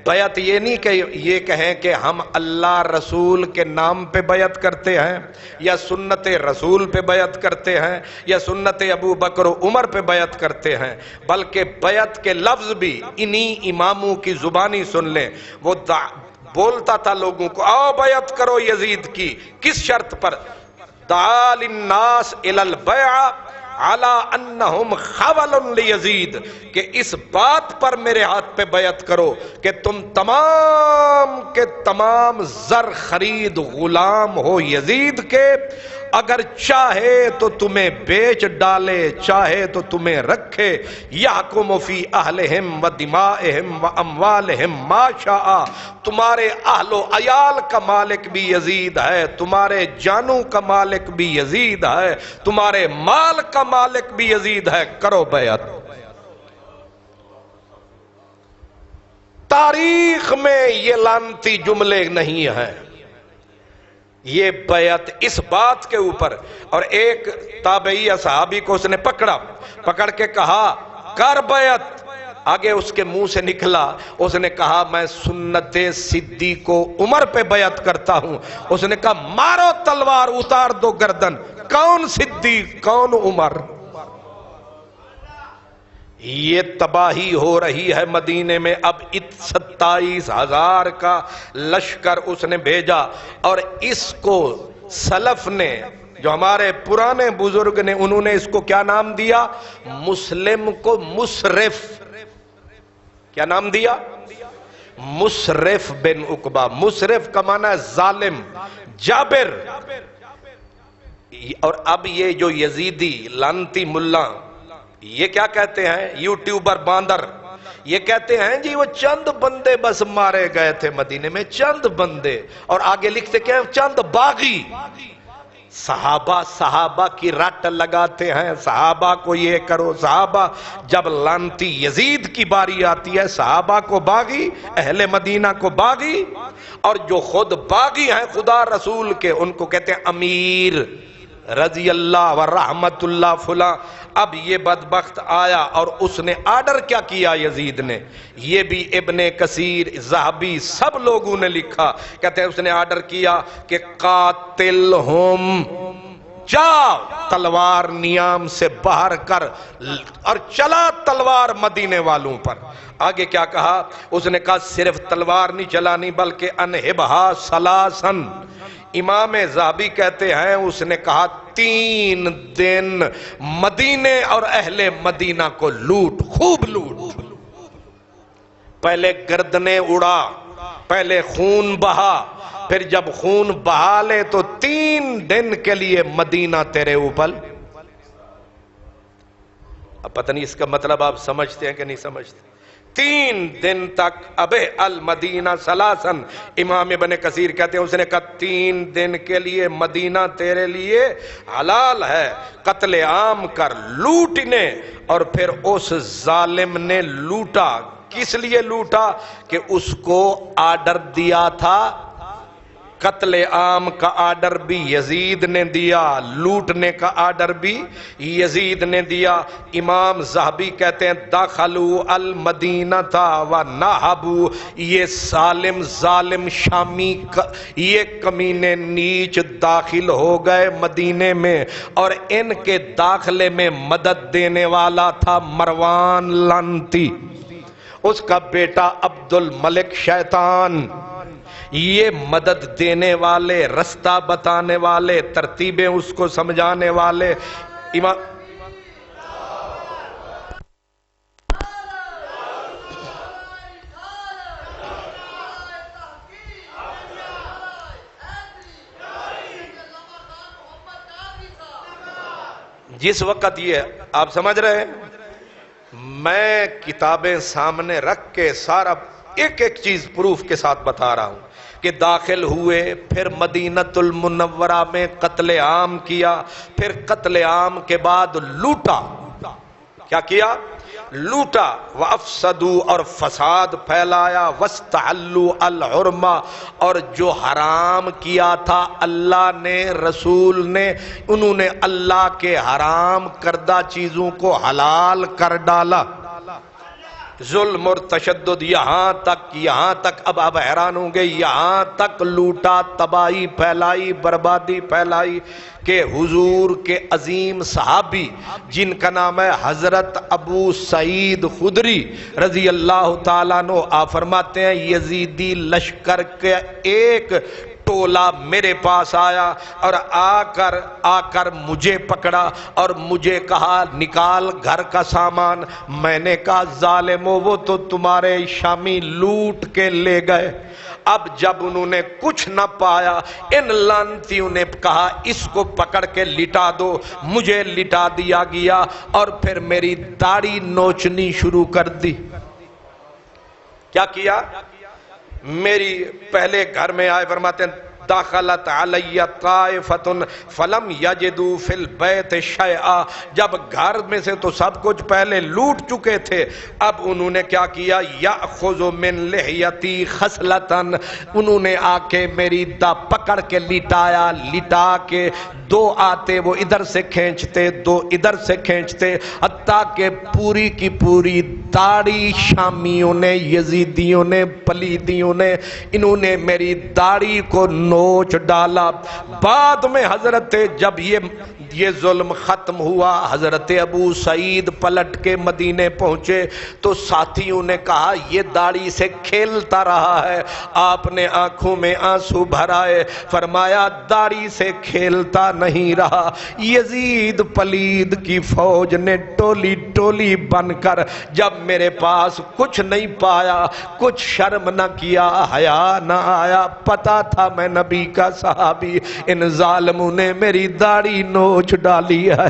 Speaker 4: بیعت یہ نہیں کہ یہ کہیں کہ ہم اللہ رسول کے نام پہ بیعت کرتے ہیں، یا سنت رسول پہ بیعت کرتے ہیں، یا سنت ابو بکر و عمر پہ بیعت کرتے ہیں، بلکہ بیعت کے لفظ بھی انہی اماموں کی زبانی سن لیں. وہ بولتا تھا لوگوں کو آؤ بیعت کرو یزید کی. کس شرط پر؟ دعا للناس الی البیع علی انہم خول لیزید، کہ اس بات پر میرے ہاتھ پہ بیعت کرو کہ تم تمام کے تمام زر خرید غلام ہو یزید کے. اگر چاہے تو تمہیں بیچ ڈالے، چاہے تو تمہیں رکھے. یحکم فی اہلہم و دمائہم و اموالہم ما شاء. تمہارے اہل و عیال کا مالک بھی یزید ہے، تمہارے جانوں کا مالک بھی یزید ہے، تمہارے مال کا مالک بھی یزید ہے. کرو بیعت. تاریخ میں یہ لعنتی جملے نہیں ہیں. یہ بیعت اس بات کے اوپر. اور ایک تابعی صحابی کو اس نے پکڑ کے کہا کر بیعت. آگے اس کے منہ سے نکلا، اس نے کہا میں سنت صدیق و عمر پہ بیعت کرتا ہوں. اس نے کہا مارو تلوار، اتار دو گردن. کون صدیق، کون عمر؟ یہ تباہی ہو رہی ہے مدینے میں. اب 27,000 کا لشکر اس نے بھیجا، اور اس کو سلف نے، جو ہمارے پرانے بزرگ نے، انہوں نے اس کو کیا نام دیا؟ مسلم کو مسرف. کیا نام دیا؟ مسرف بن عقبہ. مسرف کا معنی ہے ظالم، جابر. اور اب یہ جو یزیدی لعنتی ملا، یہ کیا کہتے ہیں؟ یوٹیوبر باندر. یہ کہتے ہیں جی وہ چند بندے بس مارے گئے تھے مدینے میں، چند بندے. اور آگے لکھتے کہ چند باغی. صحابہ کی رٹ لگاتے ہیں، صحابہ کو یہ کرو، صحابہ. جب لعنتی یزید کی باری آتی ہے صحابہ کو باغی، اہل مدینہ کو باغی. اور جو خود باغی ہیں خدا رسول کے، ان کو کہتے ہیں امیر رضی اللہ و رحمت اللہ فلاں. اب یہ بدبخت آیا اور اس نے آرڈر کیا کیا یزید نے؟ یہ بھی ابن کثیر، ذہبی، سب لوگوں نے لکھا. کہتے ہیں اس نے آرڈر کیا کہ قاتلہم، جا تلوار نیام سے باہر کر، اور چلا تلوار مدینے والوں پر۔ آگے کیا کہا؟ اس نے کہا صرف تلوار نہیں چلانی بلکہ انہبہا سلاسن۔ امام ذہبی کہتے ہیں اس نے کہا 3 دن مدینے اور اہل مدینہ کو لوٹ، خوب لوٹ، پہلے گردنیں اڑا، پہلے خون بہا، پھر جب خون بہا لے تو 3 دن کے لیے مدینہ تیرے اوپر۔ اب پتہ نہیں اس کا مطلب آپ سمجھتے ہیں کہ نہیں سمجھتے؟ 3 دن تک ابے المدینہ سلاسن۔ امام ابن کثیر کہتے ہیں اس نے کہا 3 دن کے لیے مدینہ تیرے لیے حلال ہے، قتل عام کر، لوٹنے۔ اور پھر اس ظالم نے لوٹا، کس لیے لوٹا؟ کہ اس کو آرڈر دیا تھا، قتل عام کا آرڈر بھی یزید نے دیا، لوٹنے کا آرڈر بھی یزید نے دیا۔ امام ذہبی کہتے ہیں دخلوا المدینہ ونہبوا، یہ ظالم شامی یہ کمینے نیچ داخل ہو گئے مدینے میں، اور ان کے داخلے میں مدد دینے والا تھا مروان لعنتی، اس کا بیٹا عبد الملک شیطان۔ یہ مدد دینے والے، رستہ بتانے والے، ترتیبیں اس کو سمجھانے والے امام جس وقت یہ آپ سمجھ رہے ہیں، میں کتابیں سامنے رکھ کے سارا ایک ایک چیز پروف کے ساتھ بتا رہا ہوں کہ داخل ہوئے، پھر مدینۃ المنورہ میں قتل عام کیا، پھر قتل عام کے بعد لوٹا۔ کیا کیا؟ لوٹا۔ وَأَفْسَدُوا، اور فساد پھیلایا، وَاسْتَحَلُّوا الْحُرْمَ، اور جو حرام کیا تھا اللہ نے، رسول نے، انہوں نے اللہ کے حرام کردہ چیزوں کو حلال کر ڈالا۔ ظلم اور تشدد یہاں تک اب آپ حیران ہوں گے، یہاں تک لوٹا، تباہی پھیلائی، بربادی پھیلائی کہ حضور کے عظیم صحابی جن کا نام ہے حضرت ابو سعید خدری رضی اللہ تعالیٰ عنہ، آپ فرماتے ہیں یزیدی لشکر کے ایک ٹولہ میرے پاس آیا اور آ کر مجھے پکڑا اور مجھے کہا نکال گھر کا سامان۔ میں نے کہا ظالمو، وہ تو تمہارے شامی لوٹ کے لے گئے۔ اب جب انہوں نے کچھ نہ پایا، ان لعنتیوں نے کہا اس کو پکڑ کے لٹا دو۔ مجھے لٹا دیا گیا اور پھر میری داڑھی نوچنی شروع کر دی۔ کیا کیا؟ میری پہلے گھر میں آئے، فرماتے ہیں دخلت علی طائفۃ فلم یجدوا فی البیت شیئا، جب گھر میں سے تو سب کچھ پہلے لوٹ چکے تھے، اب انہوں نے کیا کیا؟ یأخذ من لحیتی خصلۃ، انہوں نے آ کے میری پکڑ کے لٹایا، لٹا کے 2 آتے وہ ادھر سے کھینچتے، 2 ادھر سے کھینچتے، حتیٰ کہ پوری کی پوری داڑھی شامیوں نے، یزیدیوں نے، پلیدیوں نے، انہوں نے میری داڑھی کو نوچ ڈالا۔ بعد میں حضرت جب یہ ظلم ختم ہوا، حضرت ابو سعید پلٹ کے مدینے پہنچے تو ساتھیوں نے کہا یہ داڑھی سے کھیلتا رہا ہے۔ آپ نے آنکھوں میں آنسو بھرائے، فرمایا داڑھی سے کھیلتا نہیں رہا، یزید پلید کی فوج نے ٹولی ٹولی بن کر جب میرے پاس کچھ نہیں پایا، کچھ شرم نہ کیا، حیا نہ آیا، پتا تھا میں نبی کا صحابی، ان ظالموں نے میری داڑھی نوچ ڈالی ہے۔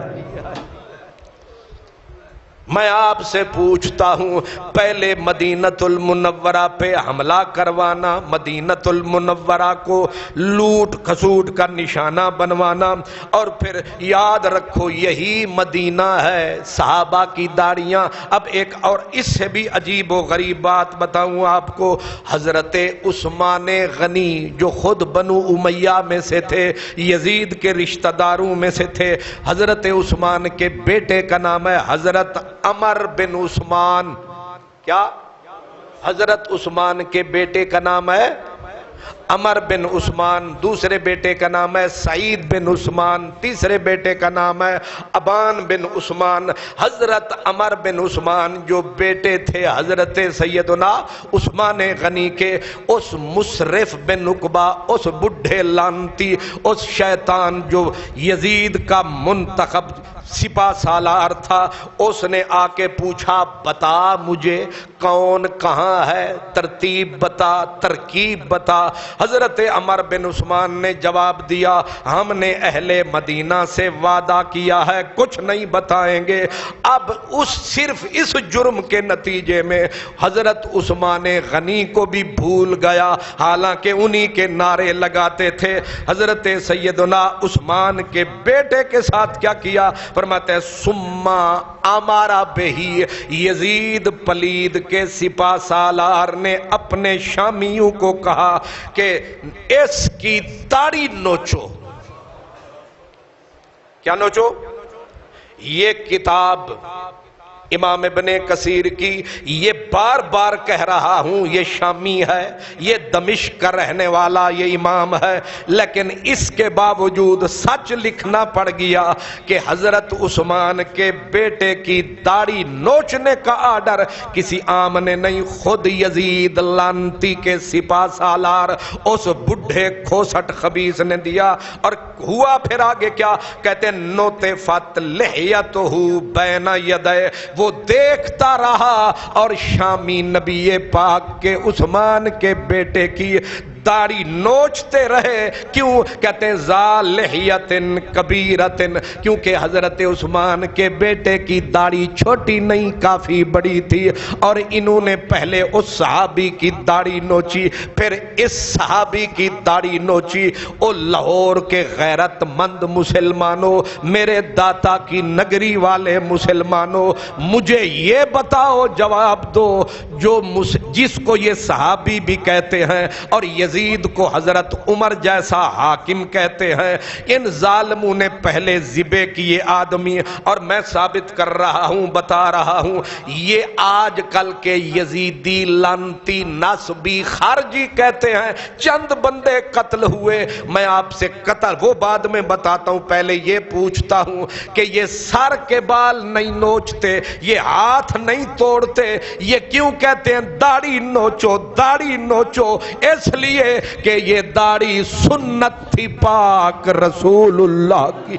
Speaker 4: میں آپ سے پوچھتا ہوں، پہلے مدینۃ المنورہ پہ حملہ کروانا، مدینۃ المنورہ کو لوٹ کھسوٹ کا نشانہ بنوانا، اور پھر یاد رکھو یہی مدینہ ہے صحابہ کی داڑیاں۔ اب ایک اور اس سے بھی عجیب و غریب بات بتاؤں آپ کو، حضرت عثمان غنی جو خود بنو امیہ میں سے تھے، یزید کے رشتہ داروں میں سے تھے، حضرت عثمان کے بیٹے کا نام ہے حضرت عمر بن عثمان۔ کیا؟ حضرت عثمان کے بیٹے کا نام ہے عمر بن عثمان، دوسرے بیٹے کا نام ہے سعید بن عثمان، تیسرے بیٹے کا نام ہے ابان بن عثمان۔ حضرت عمر بن عثمان جو بیٹے تھے حضرت سیدنا عثمان غنی کے، اس مصرف بن عقبہ، اس بڈھے لعنتی، اس شیطان جو یزید کا منتخب سپہ سالار تھا، اس نے آ کے پوچھا بتا مجھے کون کہاں ہے، ترتیب بتا، ترکیب بتا۔ حضرت عمر بن عثمان نے جواب دیا ہم نے اہل مدینہ سے وعدہ کیا ہے کچھ نہیں بتائیں گے۔ اب صرف اس جرم کے نتیجے میں حضرت عثمان غنی کو بھی بھول گیا، حالانکہ انہی کے نعرے لگاتے تھے۔ حضرت سیدنا عثمان کے بیٹے کے ساتھ کیا کیا؟ فرماتے ہیں سما امارا بہی، یزید پلید کے سپہ سالار نے اپنے شامیوں کو کہا کہ اس کی داڑھی نوچو۔ کیا نوچو؟ یہ کتاب امام ابن کثیر کی، یہ بار بار کہہ رہا ہوں یہ شامی ہے، یہ دمشق کا رہنے والا یہ امام ہے، لیکن اس کے باوجود سچ لکھنا پڑ گیا کہ حضرت عثمان کے بیٹے کی داڑھی نوچنے کا آرڈر کسی عام نے نہیں، خود یزید لعنتی کے سپہ سالار اس بڈھے کھوسٹ خبیث نے دیا۔ اور ہوا پھر آگے کیا کہتے ہیں نوتفت لحیتہ بین یدے، وہ دیکھتا رہا اور شامی نبی پاک کے عثمان کے بیٹے کی داڑھی نوچتے رہے۔ کیوں؟ کہتے ہیں ذا لحیت کبیرت، کیونکہ حضرت عثمان کے بیٹے کی داڑھی چھوٹی نہیں کافی بڑی تھی، اور انہوں نے پہلے اس صحابی کی داڑھی نوچی، پھر اس صحابی کی داڑھی نوچی۔ او لاہور کے غیرت مند مسلمانوں، میرے داتا کی نگری والے مسلمانوں، مجھے یہ بتاؤ، جواب دو، جس کو یہ صحابی بھی کہتے ہیں اور یزید کو حضرت عمر جیسا حاکم کہتے ہیں، ان ظالموں نے پہلے ذبح کیے آدمی، اور میں ثابت کر رہا ہوں، بتا رہا ہوں، یہ آج کل کے یزیدی لعنتی نسبی خارجی کہتے ہیں چند بندے قتل ہوئے۔ میں آپ سے قتل وہ بعد میں بتاتا ہوں، پہلے یہ پوچھتا ہوں کہ یہ سر کے بال نہیں نوچتے، یہ ہاتھ نہیں توڑتے، یہ کیوں کہتے ہیں داڑھی نوچو داڑھی نوچو؟ اس لیے کہ یہ داڑھی سنت تھی پاک رسول اللہ کی۔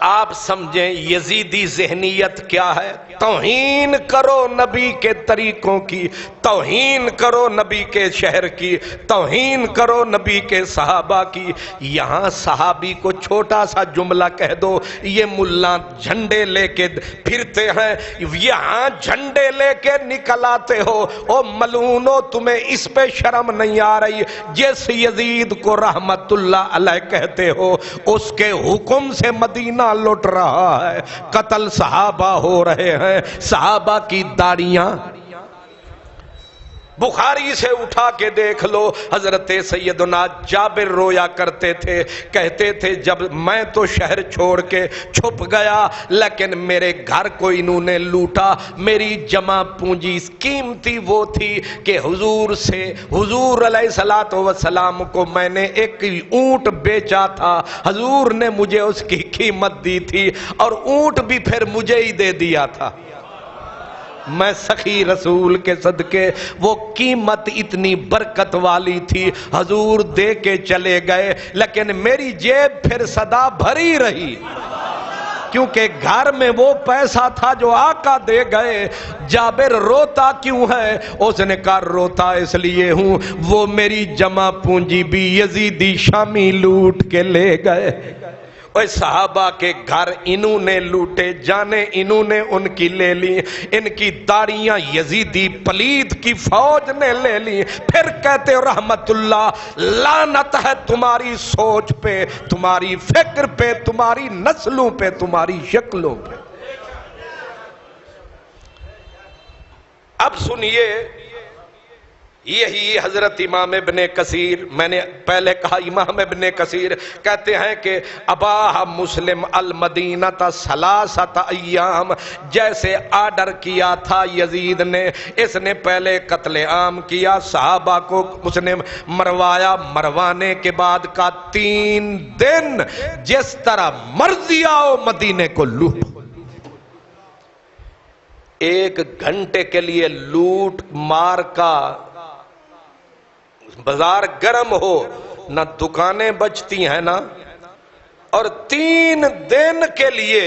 Speaker 4: آپ سمجھیں یزیدی ذہنیت کیا ہے؟ توہین کرو نبی کے طریقوں کی، توہین کرو نبی کے شہر کی، توہین کرو نبی کے صحابہ کی۔ یہاں صحابی کو چھوٹا سا جملہ کہہ دو، یہ ملا جھنڈے لے کے پھرتے ہیں، یہاں جھنڈے لے کے نکل آتے ہو، او ملونو تمہیں اس پہ شرم نہیں آ رہی؟ جس یزید کو رحمت اللہ علیہ کہتے ہو، اس کے حکم سے مدینہ لٹ رہا ہے، قتل صحابہ ہو رہے ہیں، صحابہ کی داڑیاں بخاری سے اٹھا کے دیکھ لو۔ حضرت سیدنا جابر رویا کرتے تھے، کہتے تھے جب میں تو شہر چھوڑ کے چھپ گیا، لیکن میرے گھر کو انہوں نے لوٹا، میری جمع پونجی قیمتی وہ تھی کہ حضور علیہ السلام کو میں نے ایک اونٹ بیچا تھا، حضور نے مجھے اس کی قیمت دی تھی، اور اونٹ بھی پھر مجھے ہی دے دیا تھا۔ میں سخی رسول کے صدقے، وہ قیمت اتنی برکت والی تھی، حضور دے کے چلے گئے، لیکن میری جیب پھر صدا بھری رہی، کیونکہ گھر میں وہ پیسہ تھا جو آقا دے گئے۔ جابر روتا کیوں ہے؟ اس نے کہا روتا اس لیے ہوں، وہ میری جمع پونجی بھی یزیدی شامی لوٹ کے لے گئے۔ اور صحابہ کے گھر انہوں نے لوٹے، جانے انہوں نے ان کی لے لی، ان کی داڑیاں یزیدی پلید کی فوج نے لے لی۔ پھر کہتے رحمت اللہ، لعنت ہے تمہاری سوچ پہ، تمہاری فکر پہ، تمہاری نسلوں پہ، تمہاری شکلوں پہ۔ اب سنیے، یہی حضرت امام ابن کثیر، میں نے پہلے کہا امام ابن کثیر کہتے ہیں کہ اباح مسلم المدینہ ثلاثۃ ایام، جیسے آرڈر کیا تھا یزید نے، اس نے پہلے قتل عام کیا، صحابہ کو اس نے مروایا، مروانے کے بعد کا 3 دن جس طرح مرضی آؤ مدینے کو لوٹ، 1 گھنٹے کے لیے لوٹ مار کا بازار گرم ہو نہ دکانیں بچتی ہیں نا، اور 3 دن کے لیے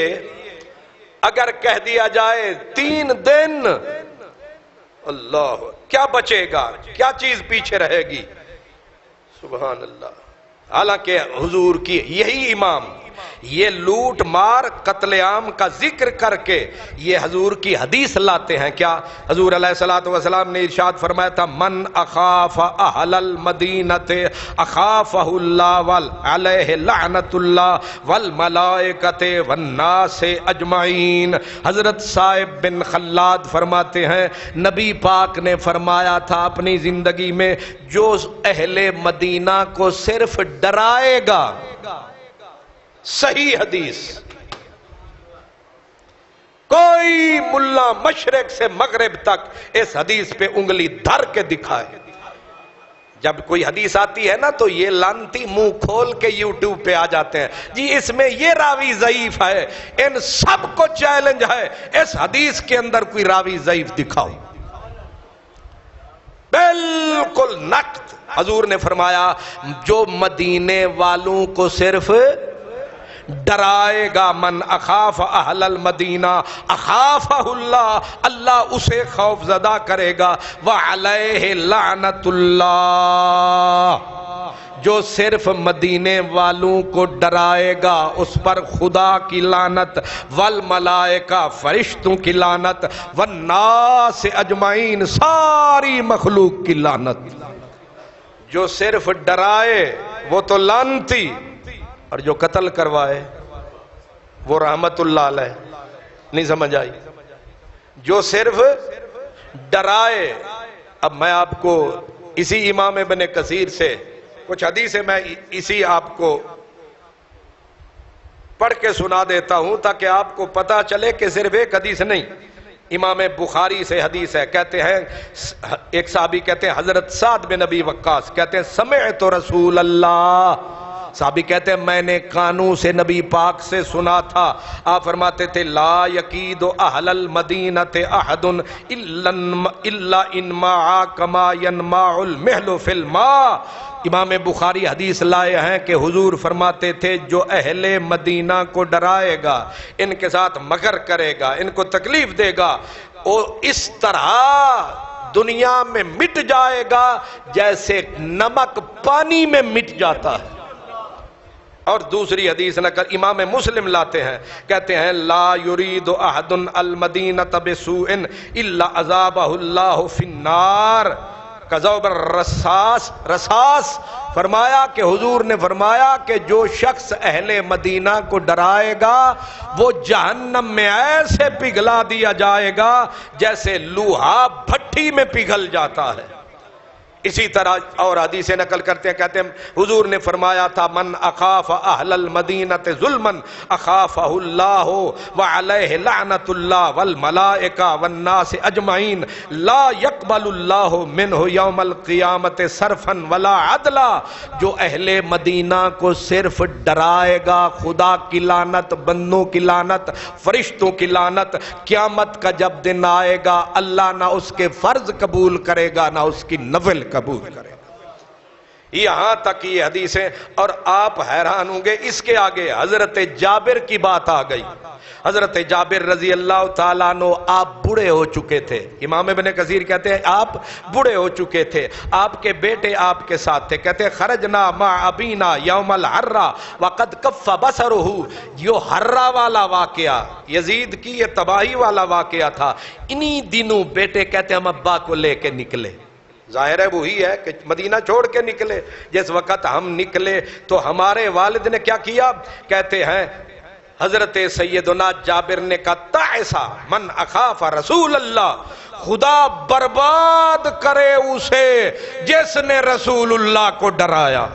Speaker 4: اگر کہہ دیا جائے 3 دن، اللہ کیا بچے گا، کیا چیز پیچھے رہے گی؟ سبحان اللہ۔ حالانکہ حضور کی یہی امام یہ لوٹ مار قتل عام کا ذکر کر کے یہ حضور کی حدیث لاتے ہیں۔ کیا حضور علیہ الصلوۃ والسلام نے ارشاد فرمایا تھا، من اخاف اہل المدینۃ اخافہ اللہ وعلیہ لعنت اللہ والملائکۃ والناس اجمعین۔ حضرت صاحب بن خلاد فرماتے ہیں نبی پاک نے فرمایا تھا اپنی زندگی میں، جو اہل مدینہ کو صرف ڈرائے گا، صحیح حدیث، کوئی ملا مشرق سے مغرب تک اس حدیث پہ انگلی دھر کے دکھائے، جب کوئی حدیث آتی ہے نا تو یہ لانتی منہ کھول کے یوٹیوب پہ آ جاتے ہیں، جی اس میں یہ راوی ضعیف ہے، ان سب کو چیلنج ہے اس حدیث کے اندر کوئی راوی ضعیف دکھاؤ، بالکل نقد۔ حضور نے فرمایا جو مدینے والوں کو صرف ڈرائے گا، من اخاف اہل المدینہ اخافہ اللہ، اللہ اسے خوف زدہ کرے گا، وعلیہ لعنت اللہ، جو صرف مدینے والوں کو ڈرائے گا اس پر خدا کی لعنت، والملائکہ فرشتوں کی لعنت، والناس اجمعین ساری مخلوق کی لعنت۔ جو صرف ڈرائے وہ تو لعنتی، اور جو قتل کروائے وہ رحمت اللہ علیہ۔ نہیں سمجھ آئی؟ جو صرف ڈرائے۔ اب میں آپ کو اسی امام ابن کثیر سے کچھ حدیثیں میں اسی آپ کو پڑھ کے سنا دیتا ہوں تاکہ آپ کو پتا چلے کہ صرف ایک حدیث نہیں، امام بخاری سے حدیث ہے۔ کہتے ہیں ایک صحابی کہتے ہیں حضرت سعد بن ابی وقاص کہتے ہیں سمعت رسول اللہ، صحابی کہتے ہیں میں نے کانوں سے نبی پاک سے سنا تھا، آپ فرماتے تھے لا یکید اہل المدینۃ احد الا انماع کما ینماع المہل فی الماء۔ امام بخاری حدیث لائے ہیں کہ حضور فرماتے تھے جو اہل مدینہ کو ڈرائے گا، ان کے ساتھ مکر کرے گا، ان کو تکلیف دے گا، وہ اس طرح دنیا میں مٹ جائے گا جیسے نمک پانی میں مٹ جاتا ہے۔ اور دوسری حدیث نقل امام مسلم لاتے ہیں، کہتے ہیں لا یرید احد المدینۃ بسوء الا عذابہ اللہ فی النار کذوب رصاص۔ فرمایا کہ حضور نے فرمایا کہ جو شخص اہل مدینہ کو ڈرائے گا وہ جہنم میں ایسے پگھلا دیا جائے گا جیسے لوہا بھٹی میں پگھل جاتا ہے۔ اسی طرح اور حدیثیں نقل کرتے ہیں، کہتے ہیں حضور نے فرمایا تھا من اخاف اہل المدینۃ ظلما اخافہ اللہ وعلیہ لعنت اللہ والملائکہ والناس اجمعین لا يقبل اللہ منہ یوم القیامت صرفا ولا عدلا۔ جو اہل مدینہ کو صرف ڈرائے گا خدا کی لعنت، بندوں کی لعنت، فرشتوں کی لعنت، قیامت کا جب دن آئے گا اللہ نہ اس کے فرض قبول کرے گا نہ اس کی نفل قبول کرے گا۔ یہاں تک یہ حدیثیں، اور آپ حیران ہوں گے اس کے آگے حضرت جابر کی بات آ گئی۔ حضرت جابر رضی اللہ تعالیٰ عنہ آپ بوڑھے ہو چکے تھے، امام ابن کثیر کہتے ہیں آپ بوڑھے ہو چکے تھے، آپ کے بیٹے آپ کے ساتھ تھے، کہتے ہیں خرجنا مع ابینا یوم الحرہ وقد کف بصرہ۔ یہ حرہ والا واقعہ یزید کی یہ تباہی والا واقعہ تھا، انہی دنوں بیٹے کہتے ہیں ہم ابا کو لے کے نکلے، ظاہر ہے وہی ہے کہ مدینہ چھوڑ کے نکلے، جس وقت ہم نکلے تو ہمارے والد نے کیا کیا، کہتے ہیں حضرت سیدنا جابر نے کہا تعسا من اخاف رسول اللہ، خدا برباد کرے اسے جس نے رسول اللہ کو ڈرایا۔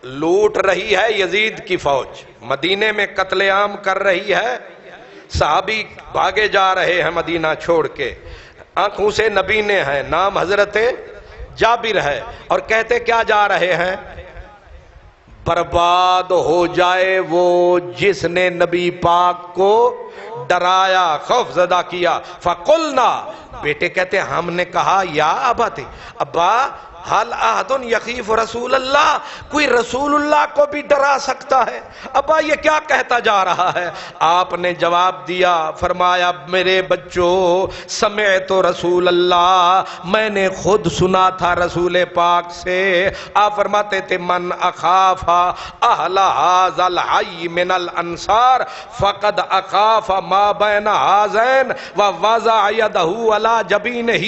Speaker 4: لوٹ رہی ہے یزید کی فوج، مدینے میں قتل عام کر رہی ہے، صحابی بھاگے جا رہے ہیں مدینہ چھوڑ کے، آنکھوں سے نبی نے ہیں، نام حضرت جابر ہے، اور کہتے کیا جا رہے ہیں؟ برباد ہو جائے وہ جس نے نبی پاک کو ڈرایا، خوف زدہ کیا۔ فقلنا، بیٹے کہتے ہم نے کہا یا ابت، ابا حل احد یخیف رسول اللہ، کوئی رسول اللہ کو بھی ڈرا سکتا ہے؟ ابا یہ کیا کہتا جا رہا ہے؟ آپ نے جواب دیا، فرمایا میرے بچوں سمعت رسول اللہ، میں نے خود سنا تھا رسول پاک سے، آپ فرماتے تھے من اخاف اہل ھذا الحی من الانصار فقد اخاف ما بین ھذین ووضع یدہ علی جبینہ،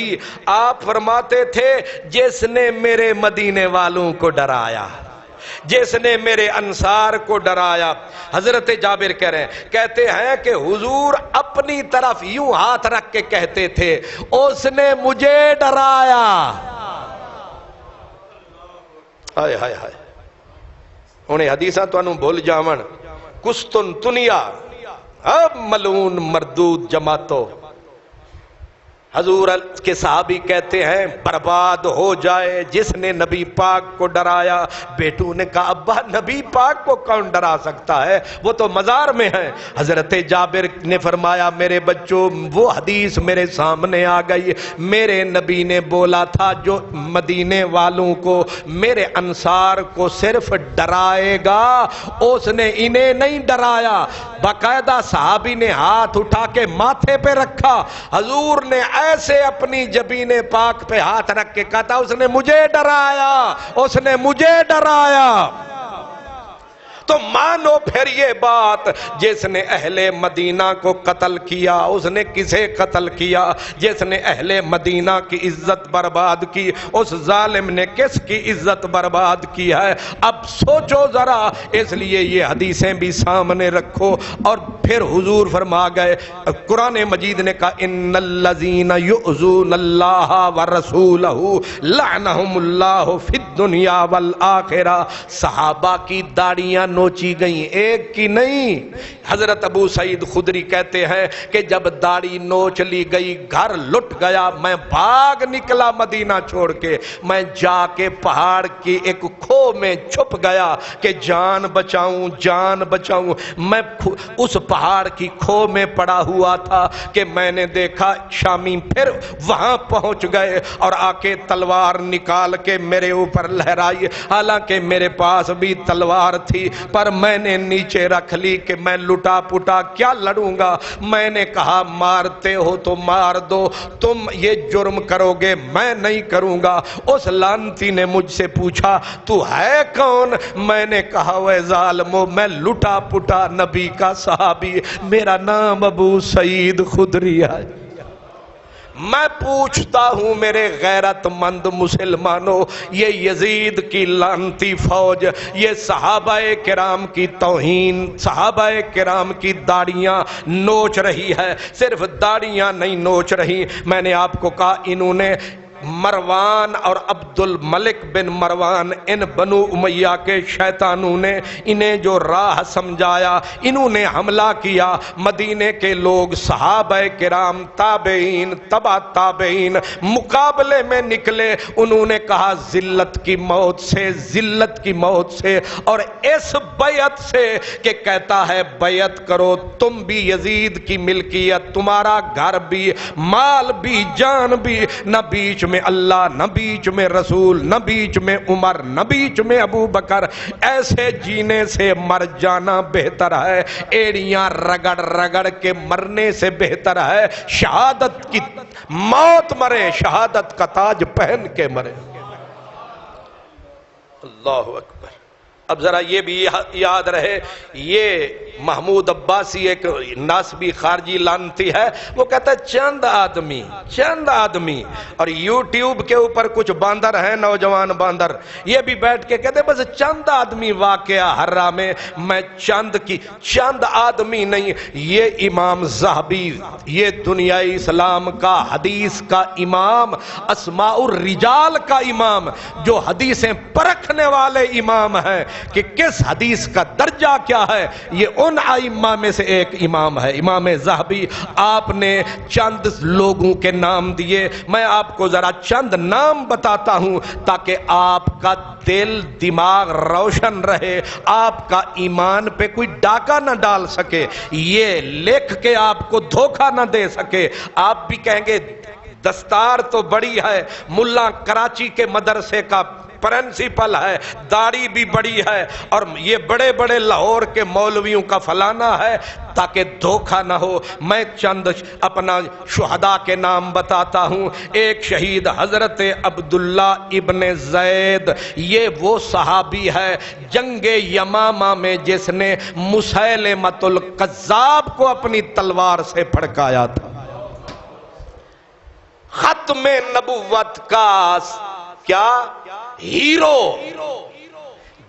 Speaker 4: آپ فرماتے تھے جس نے میرے مدینے والوں کو ڈرایا، جس نے میرے انصار کو ڈرایا۔ حضرت جابر کہہ رہے ہیں، کہتے ہیں کہ حضور اپنی طرف یوں ہاتھ رکھ کے کہتے تھے اس نے مجھے ڈرایا۔ ہائے ہائے ہائے، انہیں حدیثاں تو انہوں بھول جاون، کستن تنیا اب ملعون مردود جماعتو۔ حضور کے صحابی کہتے ہیں برباد ہو جائے جس نے نبی پاک کو ڈرایا۔ بیٹوں نے کہا ابا نبی پاک کو کون ڈرا سکتا ہے، وہ تو مزار میں ہے۔ حضرت جابر نے فرمایا میرے بچوں وہ حدیث میرے سامنے آ گئی، میرے نبی نے بولا تھا جو مدینے والوں کو میرے انصار کو صرف ڈرائے گا، اس نے انہیں نہیں ڈرایا۔ باقاعدہ صحابی نے ہاتھ اٹھا کے ماتھے پہ رکھا، حضور نے ایسے اپنی جبین پاک پہ ہاتھ رکھ کے کہا تھا اس نے مجھے ڈرایا، اس نے مجھے ڈرایا۔ تو مانو پھر یہ بات، جس نے اہل مدینہ کو قتل کیا اس نے کسے قتل کیا؟ جس نے اہل مدینہ کی عزت برباد کی اس ظالم نے کس کی عزت برباد کی ہے؟ اب سوچو ذرا، اس لیے یہ حدیثیں بھی سامنے رکھو۔ اور پھر حضور فرما گئے، قرآن مجید نے کہا ان الذین یؤذون اللہ ورسولہ لعنہم اللہ فی الدنیا والآخرہ۔ صحابہ کی داڑیاں نوچی گئیں، ایک کی نہیں۔ حضرت ابو سعید خدری کہتے ہیں کہ جب داڑھی نوچ لی گئی گھر لٹ گیا، میں بھاگ نکلا مدینہ چھوڑ کے، میں جا کے پہاڑ کی ایک کھو میں چھپ گیا کہ جان بچاؤں جان بچاؤں۔ میں اس پہاڑ کی کھو میں پڑا ہوا تھا کہ میں نے دیکھا شامی پھر وہاں پہنچ گئے اور آ کے تلوار نکال کے میرے اوپر لہرائی، حالانکہ میرے پاس بھی تلوار تھی پر میں نے نیچے رکھ لی کہ میں لٹا پٹا کیا لڑوں گا۔ میں نے کہا مارتے ہو تو مار دو، تم یہ جرم کرو گے میں نہیں کروں گا۔ اس لعنتی نے مجھ سے پوچھا تو ہے کون؟ میں نے کہا وہ ظالمو میں لٹا پٹا نبی کا صحابی، میرا نام ابو سعید خدری ہے۔ میں پوچھتا ہوں میرے غیرت مند مسلمانوں، یہ یزید کی لعنتی فوج، یہ صحابہ کرام کی توہین، صحابہ کرام کی داڑیاں نوچ رہی ہے۔ صرف داڑیاں نہیں نوچ رہی، میں نے آپ کو کہا انہوں نے مروان اور عبد الملک بن مروان، ان بنو امیہ کے شیطانوں نے انہیں جو راہ سمجھایا، انہوں نے حملہ کیا۔ مدینے کے لوگ صحابہ کرام تابعین تبع تابعین مقابلے میں نکلے، انہوں نے کہا ذلت کی موت سے، ذلت کی موت سے، اور اس بیعت سے کہ کہتا ہے بیعت کرو تم بھی یزید کی ملکیت، تمہارا گھر بھی مال بھی جان بھی، نہ بیچ میں اللہ نہ بیچ میں رسول نہ بیچ میں عمر نہ بیچ میں ابو بکر، ایسے جینے سے مر جانا بہتر ہے، ایڑیاں رگڑ رگڑ کے مرنے سے بہتر ہے شہادت کی موت مرے، شہادت کا تاج پہن کے مرے۔ اللہ اکبر۔ اب ذرا یہ بھی یاد رہے، یہ محمود عباسی ایک ناسبی خارجی لانتی ہے، وہ کہتا ہے چند آدمی اور یوٹیوب کے اوپر کچھ باندر ہیں، نوجوان باندر، یہ بھی بیٹھ کے کہتے ہیں بس چند آدمی واقعہ ہررا میں چند آدمی نہیں. یہ امام ذہبی، یہ دنیائے اسلام کا حدیث کا امام، اسماء الرجال کا امام، جو حدیثیں پرکھنے والے امام ہیں کہ کس حدیث کا درجہ کیا ہے، یہ ان ائمہ میں سے ایک امام ہے، امام ذہبی. آپ نے چند لوگوں کے نام دیے، میں آپ کو ذرا چند نام بتاتا ہوں تاکہ آپ کا دل دماغ روشن رہے، آپ کا ایمان پہ کوئی ڈاکہ نہ ڈال سکے، یہ لکھ کے آپ کو دھوکہ نہ دے سکے. آپ بھی کہیں گے دستار تو بڑی ہے، ملا کراچی کے مدرسے کا پرنسپل ہے، داڑھی بھی بڑی ہے، اور یہ بڑے بڑے لاہور کے مولویوں کا فلانا ہے. تاکہ دھوکہ نہ ہو، میں چند اپنا شہداء کے نام بتاتا ہوں. ایک شہید حضرت عبداللہ ابن زید، یہ وہ صحابی ہے جنگ یمامہ میں جس نے مسیلمۃ الکذاب کو اپنی تلوار سے پھڑکایا تھا. ختم نبوت کا کیا ہیرو،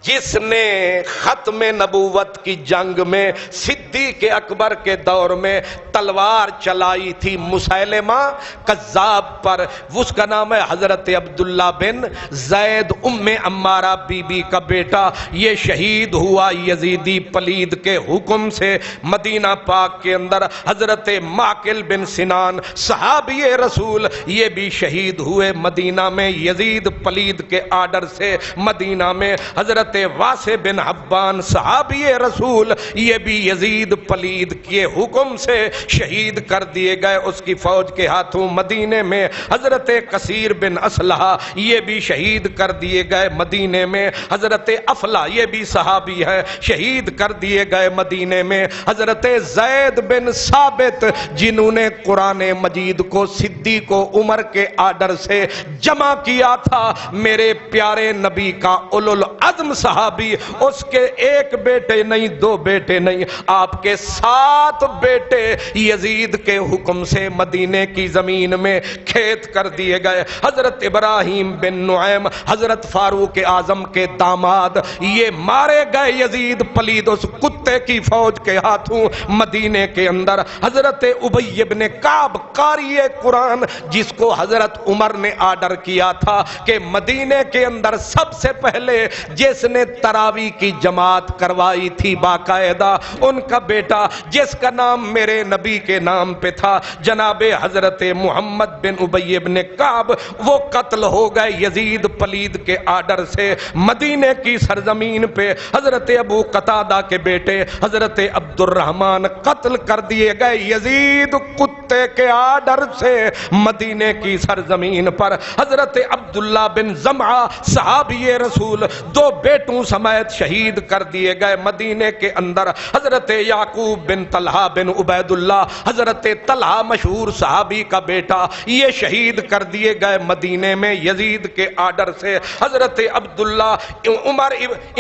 Speaker 4: جس نے ختم نبوت کی جنگ میں صدیق اکبر کے دور میں تلوار چلائی تھی مسیلمہ کذاب پر، اس کا نام ہے حضرت عبداللہ بن زید، ام عمارہ بی بی کا بیٹا. یہ شہید ہوا یزیدی پلید کے حکم سے مدینہ پاک کے اندر. حضرت معقل بن سنان صحابی رسول، یہ بھی شہید ہوئے مدینہ میں یزید پلید کے آرڈر سے. مدینہ میں حضرت واسع بن حبان صحابی رسول، یہ بھی یزید پلید کے حکم سے شہید کر دیے گئے اس کی فوج کے ہاتھوں مدینے میں. حضرت کثیر بن اسلحہ، یہ بھی شہید کر دیے گئے مدینے میں. حضرت افلا، یہ بھی صحابی ہے، شہید کر دیے گئے مدینے میں. حضرت زید بن ثابت، جنہوں نے قرآن مجید کو صدیق و عمر کے آرڈر سے جمع کیا تھا، میرے پیارے نبی کا اولو العزم صحابی، اس کے ایک بیٹے نہیں، دو بیٹے نہیں، آپ کے 7 بیٹے یزید کے حکم سے مدینے کی زمین میں کھیت کر دیے گئے. حضرت ابراہیم بن نعیم، حضرت فاروق اعظم کے داماد، یہ مارے گئے یزید پلید اس کتے کی فوج کے ہاتھوں مدینے کے اندر. حضرت ابی بن کعب قاری قرآن، جس کو حضرت عمر نے آرڈر کیا تھا کہ مدینے کے اندر سب سے پہلے جس نے تراویح کی جماعت کروائی تھی باقاعدہ، ان کا بیٹا جس کا نام میرے نبی کے نام پہ تھا، جناب حضرت محمد بن ابی بن کعب، وہ قتل ہو گئے یزید پلید کے آرڈر سے مدینے کی سرزمین پہ. حضرت ابو قتادہ کے بیٹے حضرت عبد الرحمن قتل کر دیے گئے یزید کتے کے آرڈر سے مدینے کی سرزمین پر. حضرت عبداللہ بن زمعہ صحابی رسول، 2 بیٹوں سمیت شہید کر دیے گئے مدینے کے اندر. حضرت یعقوب بن طلحہ بن عبید اللہ، حضرت طلحہ مشہور صحابی کا بیٹا، یہ شہید کر دیے گئے مدینے میں یزید کے آرڈر سے. حضرت عبداللہ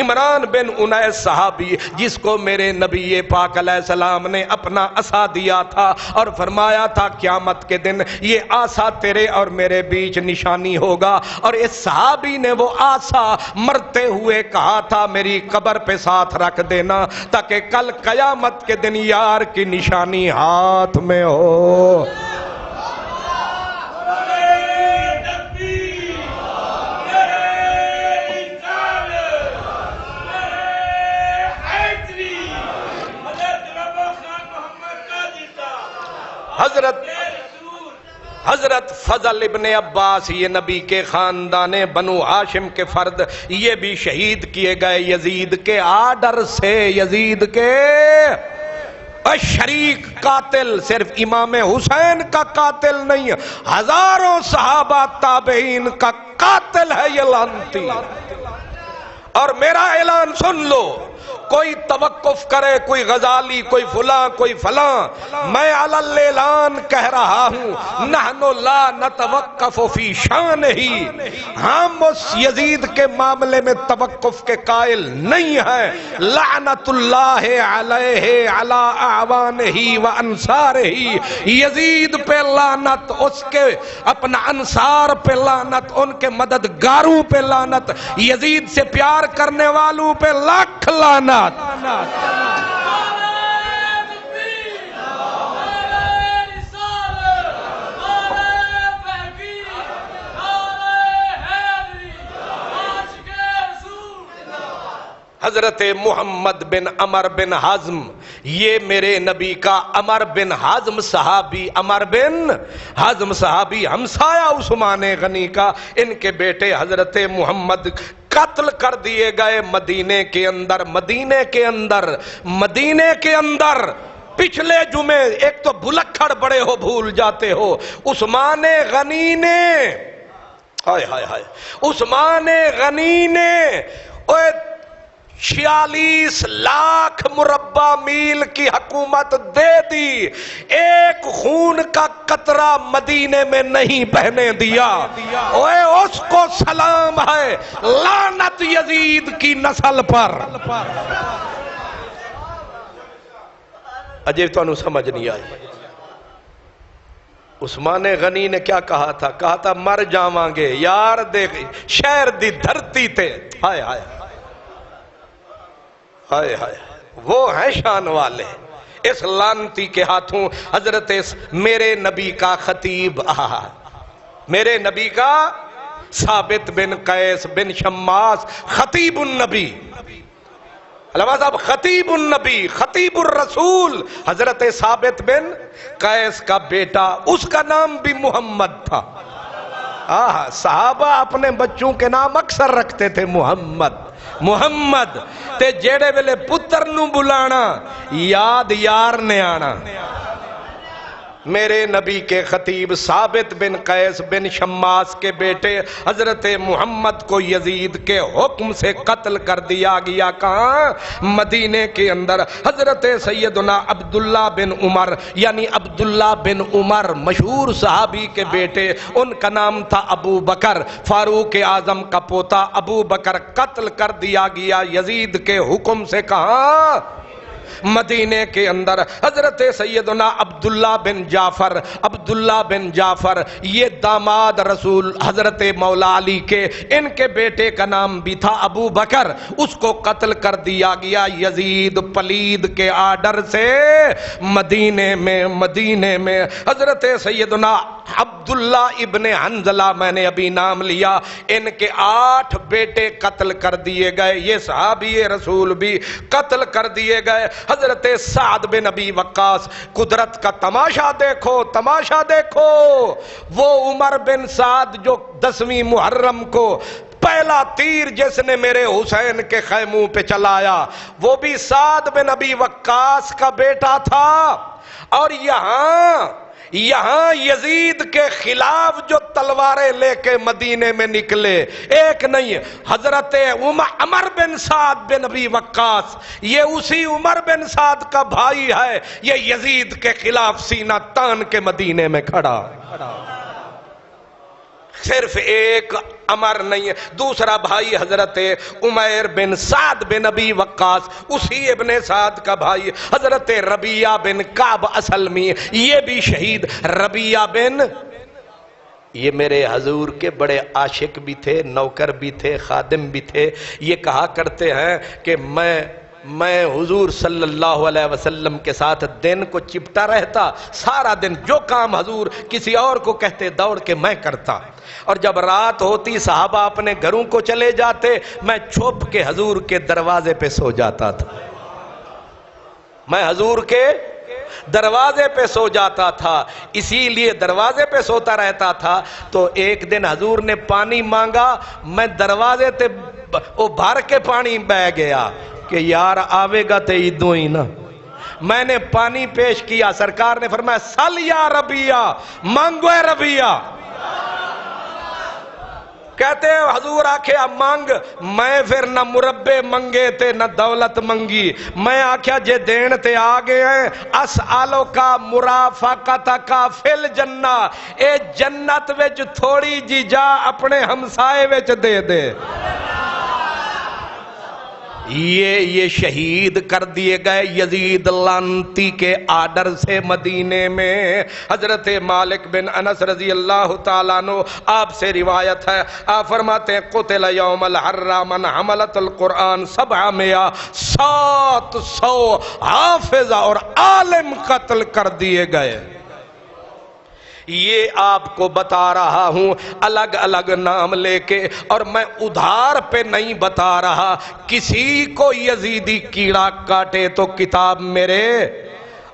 Speaker 4: عمران بن انیس صحابی، جس کو میرے نبی پاک علیہ السلام نے اپنا عصا دیا تھا اور فرمایا تھا قیامت کے دن یہ عصا تیرے اور میرے بیچ نشانی ہوگا، اور اس صحابی نے وہ عصا مرتے ہوئے کہا تھا میری قبر پہ ساتھ رکھ دینا تاکہ کل قیامت کے دن یار کی نشانی ہاتھ میں ہو. حضرت فضل ابن عباس، یہ نبی کے خاندان بنو ہاشم کے فرد، یہ بھی شہید کیے گئے یزید کے آرڈر سے. یزید کے شریک قاتل، صرف امام حسین کا قاتل نہیں، ہزاروں صحابہ تابعین کا قاتل ہے یہ لعنتی. اور میرا اعلان سن لو، کوئی توقف کرے، کوئی غزالی، کوئی فلاں، کوئی فلاں، میں اللیلان کہہ رہا ہوں نحن لا نتوقف فی شان ہی، ہم اس یزید کے معاملے میں توقف کے قائل نہیں ہیں. لعنت اللہ علیہ علی اعوانہ و انصارہ، یزید پہ لعنت، اس کے اپنا انصار پہ لعنت، ان کے مددگاروں پہ لعنت، یزید سے پیار کرنے والوں پہ لاکھ لعنت. حضرت محمد بن عمر بن حزم، یہ میرے نبی کا عمر بن حزم صحابی، عمر بن حزم صحابی ہمسایہ عثمان غنی کا، ان کے بیٹے حضرت محمد قتل کر دیے گئے مدینے کے اندر. مدینے کے اندر پچھلے جمعے، ایک تو بھلکھڑ بڑے ہو بھول جاتے ہو، عثمان غنی نے، ہائے ہائے ہائے، عثمان غنی نے 46 لاکھ مربع میل کی حکومت دے دی، ایک خون کا قطرہ مدینے میں نہیں بہنے دیا. اوے اس کو سلام ہے، لعنت یزید کی نسل پر. اجے تو انہوں سمجھ نہیں آئی. عثمان غنی نے کیا کہا تھا؟ کہا تھا مر جاواں گے یار دیکھ شہر دی دھرتی تے. ہائے ہائے ہائے ہائے، وہ ہیں شان والے. اس لعنتی کے ہاتھوں حضرت میرے نبی کا خطیب، میرے نبی کا ثابت بن قیس بن شماس، خطیب النبی، علامہ صاحب خطیب النبی، خطیب الرسول، حضرت ثابت بن قیس کا بیٹا، اس کا نام بھی محمد تھا. صحابہ اپنے بچوں کے نام اکثر رکھتے تھے محمد تے جیڑے ویلے پتر نو بلانا یاد یار نے آنا. میرے نبی کے خطیب ثابت بن قیس بن شماس کے بیٹے حضرت محمد کو یزید کے حکم سے قتل کر دیا گیا. کہاں؟ مدینے کے اندر. حضرت سیدنا عبداللہ بن عمر، یعنی عبداللہ بن عمر مشہور صحابی کے بیٹے، ان کا نام تھا ابو بکر، فاروق اعظم کا پوتا ابو بکر، قتل کر دیا گیا یزید کے حکم سے. کہاں؟ مدینے کے اندر. حضرت سیدنا عبداللہ بن جعفر یہ داماد رسول حضرت مولا علی کے، ان کے بیٹے کا نام بھی تھا ابو بکر، اس کو قتل کر دیا گیا یزید پلید کے آرڈر سے. مدینے میں حضرت سیدنا عبداللہ ابن حنزلہ، میں نے ابھی نام لیا، ان کے 8 بیٹے قتل کر دیے گئے. یہ صحابی رسول بھی قتل کر دیے گئے. حضرت سعد بن ابی وقاص، قدرت کا تماشا دیکھو. وہ عمر بن سعد جو 10ویں محرم کو پہلا تیر جس نے میرے حسین کے خیموں پہ چلایا، وہ بھی سعد بن ابی وقاص کا بیٹا تھا. اور یہاں یزید کے خلاف جو تلواریں لے کے مدینے میں نکلے، ایک نہیں، حضرت عمر بن سعد بن ابی وقاص، یہ اسی عمر بن سعد کا بھائی ہے، یہ یزید کے خلاف سینہ تان کے مدینے میں کھڑا. صرف ایک عمر نہیں ہے، دوسرا بھائی حضرت عمیر بن سعد بن ابی وقاص، اسی ابن سعد کا بھائی حضرت ربیعہ بن کعب اسلمی، یہ بھی شہید. ربیعہ بن، یہ میرے حضور کے بڑے عاشق بھی تھے، نوکر بھی تھے، خادم بھی تھے. یہ کہا کرتے ہیں کہ میں حضور صلی اللہ علیہ وسلم کے ساتھ دن کو چپٹا رہتا، سارا دن جو کام حضور کسی اور کو کہتے دوڑ کے میں کرتا، اور جب رات ہوتی صحابہ اپنے گھروں کو چلے جاتے، میں چھپ کے حضور کے دروازے پہ سو جاتا تھا. میں حضور کے دروازے پہ سو جاتا تھا. اسی لیے دروازے پہ سوتا رہتا تھا. تو ایک دن حضور نے پانی مانگا، میں دروازے تے وہ بھر کے پانی بہ گیا کہ یار آوے گا تے ادوں ہی نا. میں نے پانی پیش کیا، سرکار نے فرمایا سل یا ربیعہ، مانگو اے ربیعہ. کہتے ہیں حضور آکھیا مانگ، میں پھر نہ مربے منگے تے نہ دولت منگی، میں آکھیا جے دین تے آگے ہیں اسالو کا مرافقتا کا فل جنہ، اے جنت وچ تھوڑی جی جا اپنے ہمسائے وچ دے دے۔ یہ شہید کر دیے گئے یزید لعنتی کے آرڈر سے مدینے میں۔ حضرت مالک بن انس رضی اللہ تعالیٰ عنہ آپ سے روایت ہے، آپ فرماتے ہیں قتل یوم الحرہ من حملت القرآن 700، 700 حافظ اور عالم قتل کر دیے گئے۔ یہ آپ کو بتا رہا ہوں الگ الگ نام لے کے، اور میں ادھار پہ نہیں بتا رہا۔ کسی کو یزیدی کیڑا کاٹے تو کتاب میرے،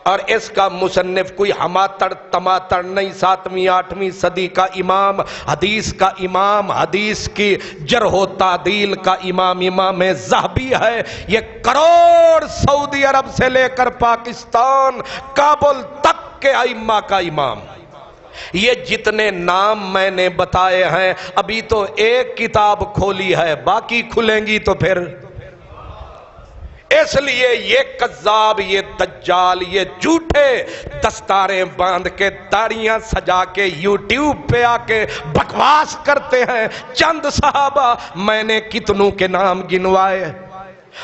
Speaker 4: اور اس کا مصنف کوئی ہماتڑ تماتڑ نہیں، 7ویں 8ویں صدی کا امام، حدیث کا امام، حدیث کی جرح و تعدیل کا امام، امام ذہبی ہے۔ یہ کروڑ سعودی عرب سے لے کر پاکستان کابل تک کے ائمہ کا امام۔ یہ جتنے نام میں نے بتائے ہیں، ابھی تو ایک کتاب کھولی ہے، باقی کھلیں گی تو پھر۔ اس لیے یہ کذاب، یہ دجال، یہ جھوٹے دستاریں باندھ کے داڑیاں سجا کے یوٹیوب پہ آ کے بکواس کرتے ہیں۔ چند صحابہ میں نے کتنوں کے نام گنوائے،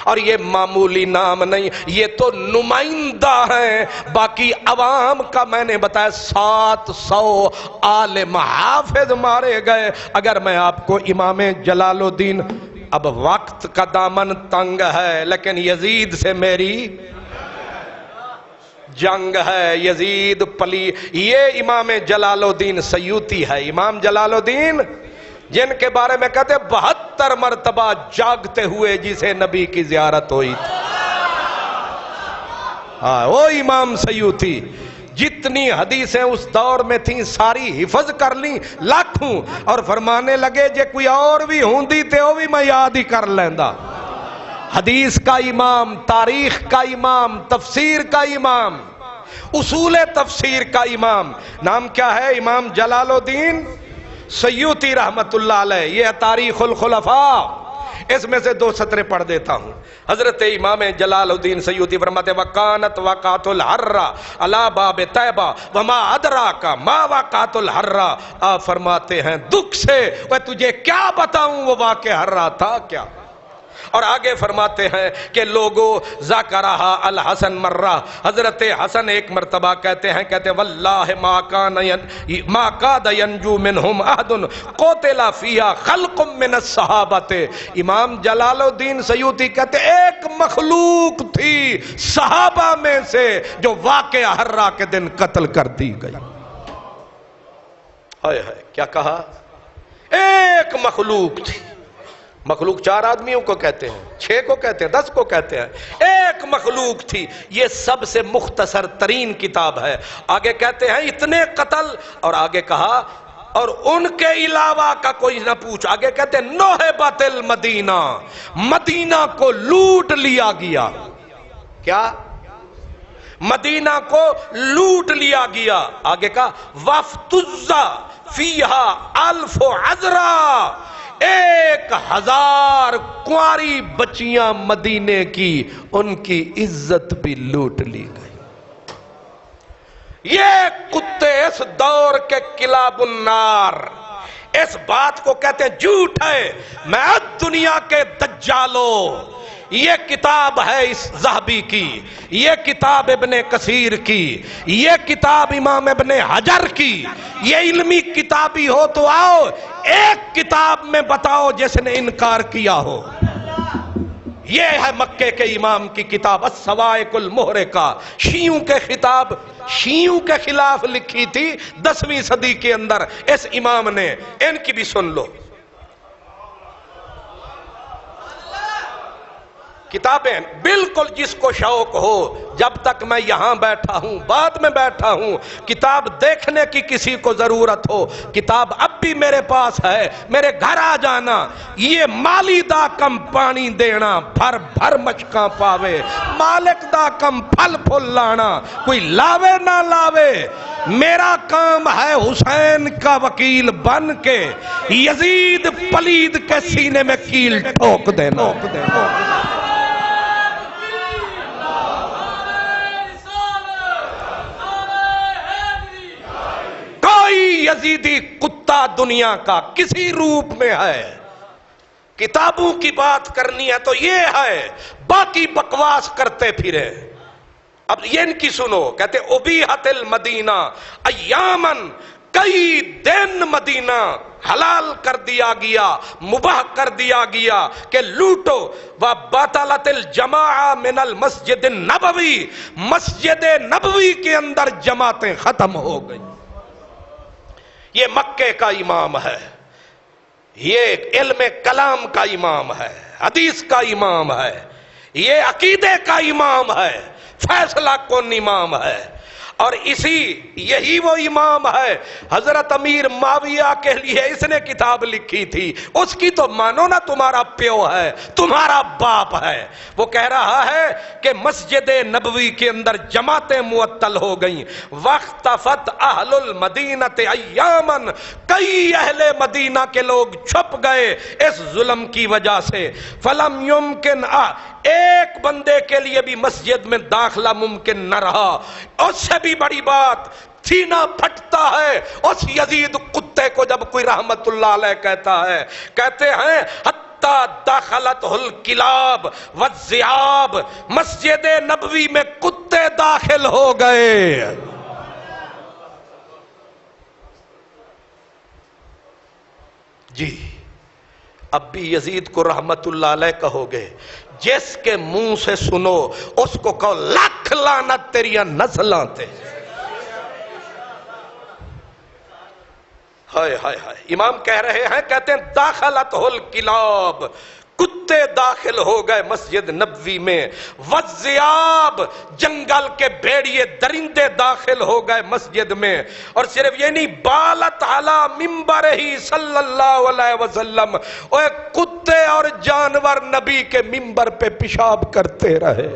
Speaker 4: اور یہ معمولی نام نہیں، یہ تو نمائندہ ہیں۔ باقی عوام کا میں نے بتایا 700 عالم حافظ مارے گئے۔ اگر میں آپ کو امام جلال الدین، اب وقت کا دامن تنگ ہے لیکن یزید سے میری جنگ ہے، یزید پلی۔ یہ امام جلال الدین سیوطی ہے، امام جلال الدین جن کے بارے میں کہتے 72 مرتبہ جاگتے ہوئے جسے نبی کی زیارت ہوئی تھی، وہ امام سیوطی۔ جتنی حدیثیں اس دور میں تھیں ساری حفظ کر لیں لاکھوں، اور فرمانے لگے جے کوئی اور بھی ہوندی تے وہ بھی میں یاد ہی کر لیندا۔ حدیث کا امام، تاریخ کا امام، تفسیر کا امام، اصول تفسیر کا امام، نام کیا ہے؟ امام جلال الدین سیوطی رحمت اللہ علیہ۔ یہ تاریخ الخلفاء، اس میں سے 2 سطریں پڑھ دیتا ہوں۔ حضرت امام جلال الدین سیوطی فرماتے وَقَانَتْ وَقَاتُ الْحَرَّةِ عَلَى بَابِ طَیبَہ وَمَا أَدْرَاكَ مَا وَقَاتُ الْحَرَّةِ۔ آپ فرماتے ہیں دکھ سے وہ تجھے کیا بتاؤں وہ واقع حرہ تھا کیا؟ اور آگے فرماتے ہیں کہ لوگو ذکرہا الحسن مرہ، حضرت حسن ایک مرتبہ کہتے ہیں واللہ ما کاد ینجو منہم احد قتل فیہا خلق من الصحابت۔ امام جلال الدین سیوطی کہتے ایک مخلوق تھی صحابہ میں سے جو واقع حرہ کے دن قتل کر دی گئی۔ کیا کہا؟ ایک مخلوق تھی۔ مخلوق 4 آدمیوں کو کہتے ہیں، 6 کو کہتے ہیں، 10 کو کہتے ہیں، ایک مخلوق تھی۔ یہ سب سے مختصر ترین کتاب ہے۔ آگے کہتے ہیں اتنے قتل، اور آگے کہا اور ان کے علاوہ کا کوئی نہ پوچھ۔ آگے کہتے ہیں نوہبت المدینہ، مدینہ کو لوٹ لیا گیا۔ کیا؟ مدینہ کو لوٹ لیا گیا۔ آگے کہا وَافْتُزَّ فِيهَا أَلْفُ عَذْرَا، 1000 کنواری بچیاں مدینے کی، ان کی عزت بھی لوٹ لی گئی۔ یہ کتے اس دور کے کلاب النار، اس بات کو کہتے ہیں جھوٹ ہے۔ میں دنیا کے دجالو، یہ کتاب ہے اس ذہبی کی، یہ کتاب ابن کثیر کی، یہ کتاب امام ابن حجر کی، یہ علمی کتابی ہو تو آؤ ایک کتاب میں بتاؤ جس نے انکار کیا ہو۔ یہ ہے مکے کے امام کی کتاب الصواعق المحرقہ، شیعوں کے خطاب، شیعوں کے خلاف لکھی تھی 10ویں صدی کے اندر اس امام نے۔ ان کی بھی سن لو کتابیں، بالکل جس کو شوق ہو، جب تک میں یہاں بیٹھا ہوں، بعد میں بیٹھا ہوں، کتاب دیکھنے کی کسی کو ضرورت ہو، کتاب اب بھی میرے پاس ہے، میرے گھر آ جانا۔ یہ مالی دا کم پانی دینا، بھر بھر مشکاں پاوے، مالک دا کم پھل پھل لانا، کوئی لاوے نہ لاوے، میرا کام ہے حسین کا وکیل بن کے یزید پلید کے سینے میں کیل ٹھوک دینا۔ کوئی یزیدی کتا دنیا کا کسی روپ میں ہے، کتابوں کی بات کرنی ہے تو یہ ہے، باقی بکواس کرتے پھرے۔ اب یہ ان کی سنو، کہتے ابیحت المدینہ ایامن، کئی دن مدینہ حلال کر دیا گیا، مباح کر دیا گیا کہ لوٹو۔ وَبَطَلَتِ الْجَمَاعَ مِنَ الْمَسْجِدِ النَّبَوِی، مسجد نبوی کے اندر جماعتیں ختم ہو گئی۔ یہ مکے کا امام ہے، یہ علم کلام کا امام ہے، حدیث کا امام ہے، یہ عقیدے کا امام ہے، فیصلہ کن امام ہے۔ اور یہی وہ امام ہے حضرت امیر معاویہ کے لیے اس نے کتاب لکھی تھی، اس کی تو مانو نا تمہارا پیو ہے، تمہارا باپ ہے۔ وہ کہہ رہا ہے کہ مسجد نبوی کے اندر جماعتیں معطل ہو گئیں، واختفت اہل المدینہ ایامن، کئی اہل مدینہ کے لوگ چھپ گئے اس ظلم کی وجہ سے۔ فلم یمکن، ایک بندے کے لیے بھی مسجد میں داخلہ ممکن نہ رہا۔ اس سے بھی بڑی بات، سینہ پھٹتا ہے اس یزید کتے کو جب کوئی رحمت اللہ علیہ کہتا ہے، کہتے ہیں حتی داخلت الکلاب والذئاب، مسجد نبوی میں کتے داخل ہو گئے۔ جی اب بھی یزید کو رحمت اللہ علیہ کہو گے؟ جس کے منہ سے سنو اس کو کہو لاکھ لعنت تیریاں نسلاں تے۔ ہائے ہائے ہائے، امام کہہ رہے ہیں، کہتے ہیں داخلت الکلاب، کتے داخل ہو گئے مسجد نبوی میں، والذئاب، جنگل کے بھیڑیے درندے داخل ہو گئے مسجد میں۔ اور صرف یہ نہیں، بالت علی منبر ہی صلی اللہ علیہ وسلم، اوہ کتے اور جانور نبی کے منبر پہ پیشاب کرتے رہے۔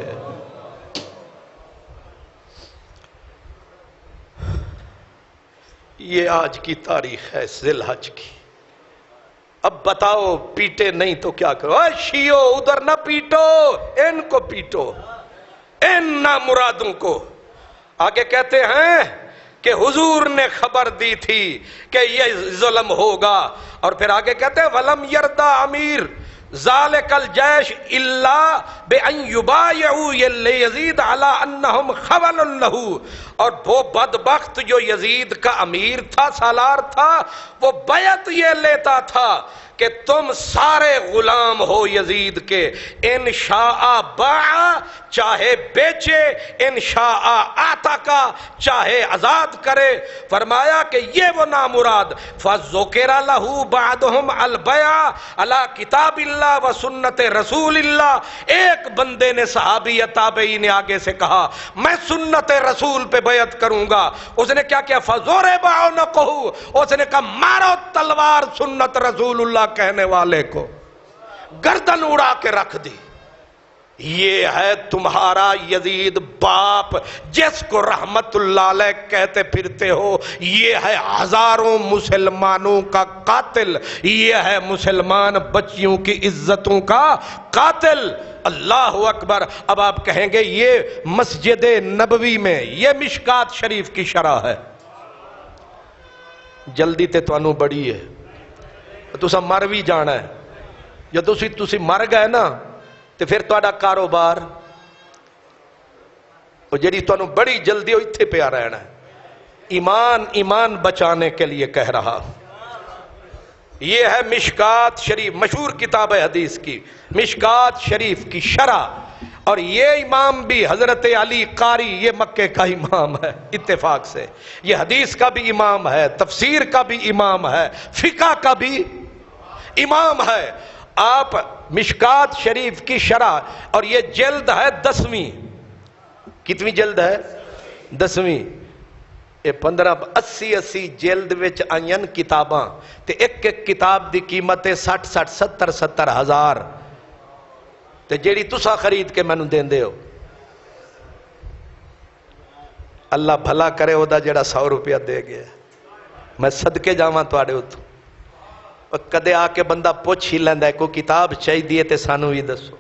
Speaker 4: یہ آج کی تاریخ ہے ذی الحج کی۔ اب بتاؤ پیٹے نہیں تو کیا کرو؟ اے شیعو ادھر نہ پیٹو، ان کو پیٹو، ان نامرادوں کو۔ آگے کہتے ہیں کہ حضور نے خبر دی تھی کہ یہ ظلم ہوگا، اور پھر آگے کہتے ہیں وَلَمْ يَرْضَ امیر ذَلِكَ الْجَيْشِ إِلَّا بِأَنْ يُبَايِعُوا لِيَزِيدَ عَلَىٰ أَنَّهُمْ خَوَلٌ لَهُ۔ اور وہ بدبخت جو یزید کا امیر تھا، سالار تھا، وہ بیعت یہ لیتا تھا کہ تم سارے غلام ہو یزید کے، انشاء باع، چاہے بیچے، انشاء آتاکا، چاہے آزاد کرے۔ فرمایا کہ یہ وہ نامراد، فَذُكِرَ لَهُ بَعْدُهُمْ الْبَيْعَ عَلَىٰ كِتَابِ اللَّهِ وَسُنَّةِ رَسُولِ اللَّهِ۔ ایک بندے نے صحابی تابعی نے آگے سے کہا میں سنت رسول پہ بیعت کروں گا، اس نے کیا کیا؟ فَضُرِبَ عُنُقُهُ، اس نے کہا مارو تلوار سنت رسول اللہ کہنے والے کو، گردن اڑا کے رکھ دی۔ یہ ہے تمہارا یزید باپ جس کو رحمت اللہ علیہ کہتے پھرتے ہو، یہ ہے ہزاروں مسلمانوں کا قاتل، یہ ہے مسلمان بچیوں کی عزتوں کا قاتل۔ اللہ اکبر۔ اب آپ کہیں گے یہ مسجد نبوی میں، یہ مشکات شریف کی شرح ہے، جلدی تے تانوں بڑی ہے، تسا مر بھی جانا ہے، جب تسی مر گئے نا تو پھر تہاڈا کاروبار وہ جڑی تانوں بڑی جلدی ہو اتھے پہ آ رہنا ہے۔ ایمان بچانے کے لیے کہہ رہا۔ یہ ہے مشکات شریف، مشہور کتاب ہے حدیث کی، مشکات شریف کی شرح۔ اور یہ امام بھی حضرت علی قاری، یہ مکے کا امام ہے اتفاق سے، یہ حدیث کا بھی امام ہے، تفسیر کا بھی امام ہے، فقہ کا بھی امام ہے۔ آپ مشکات شریف کی شرح، اور یہ جلد ہے 10ویں، کتنی جلد ہے؟ 10ویں۔ یہ 15-80 جلد وچ آئین کتاباں، تے ایک کتاب دی قیمت ہے 60-70 ہزار، تے جیڑی تسا خرید کے مینوں دیندے ہو اللہ بھلا کرے وہ جڑا 100 روپیہ دے گیا. میں صدقے جاواں تواڈے اتوں. کدے آ کے بندہ پوچھ ہی لیندا ہے کوئی کتاب چاہیے تے سانو بھی دسو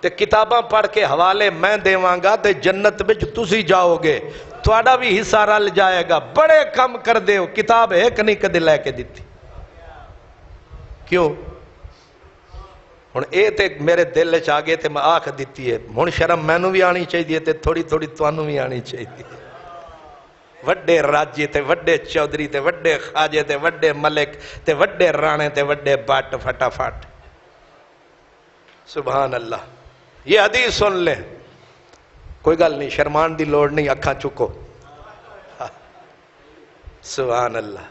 Speaker 4: تے کتاباں پڑھ کے حوالے میں دیواں گا تے جنت وچ تسی جاؤ گے تواڈا بھی حصہ رل جائے گا. بڑے کم کر دیو کتاب ایک نہیں کدے لے کے دتی. کیوں ہن اے تے میرے دل وچ آ گئے تے میں آکھ دتی ہے. ہن شرم مینوں بھی آنی چاہیے تے تھوڑی تھوڑی تانوں بھی آنی چاہیے. وڈے راجے تے وڈے چودھری تے وڈے خواجے تے وڈے ملک تے وڈے رانے تے وڈے بٹ فٹافٹ. سبحان اللہ. یہ حدیث سن لیں. کوئی گل نہیں شرمان دی لوڑ نہیں اکھاں چکو. سبحان اللہ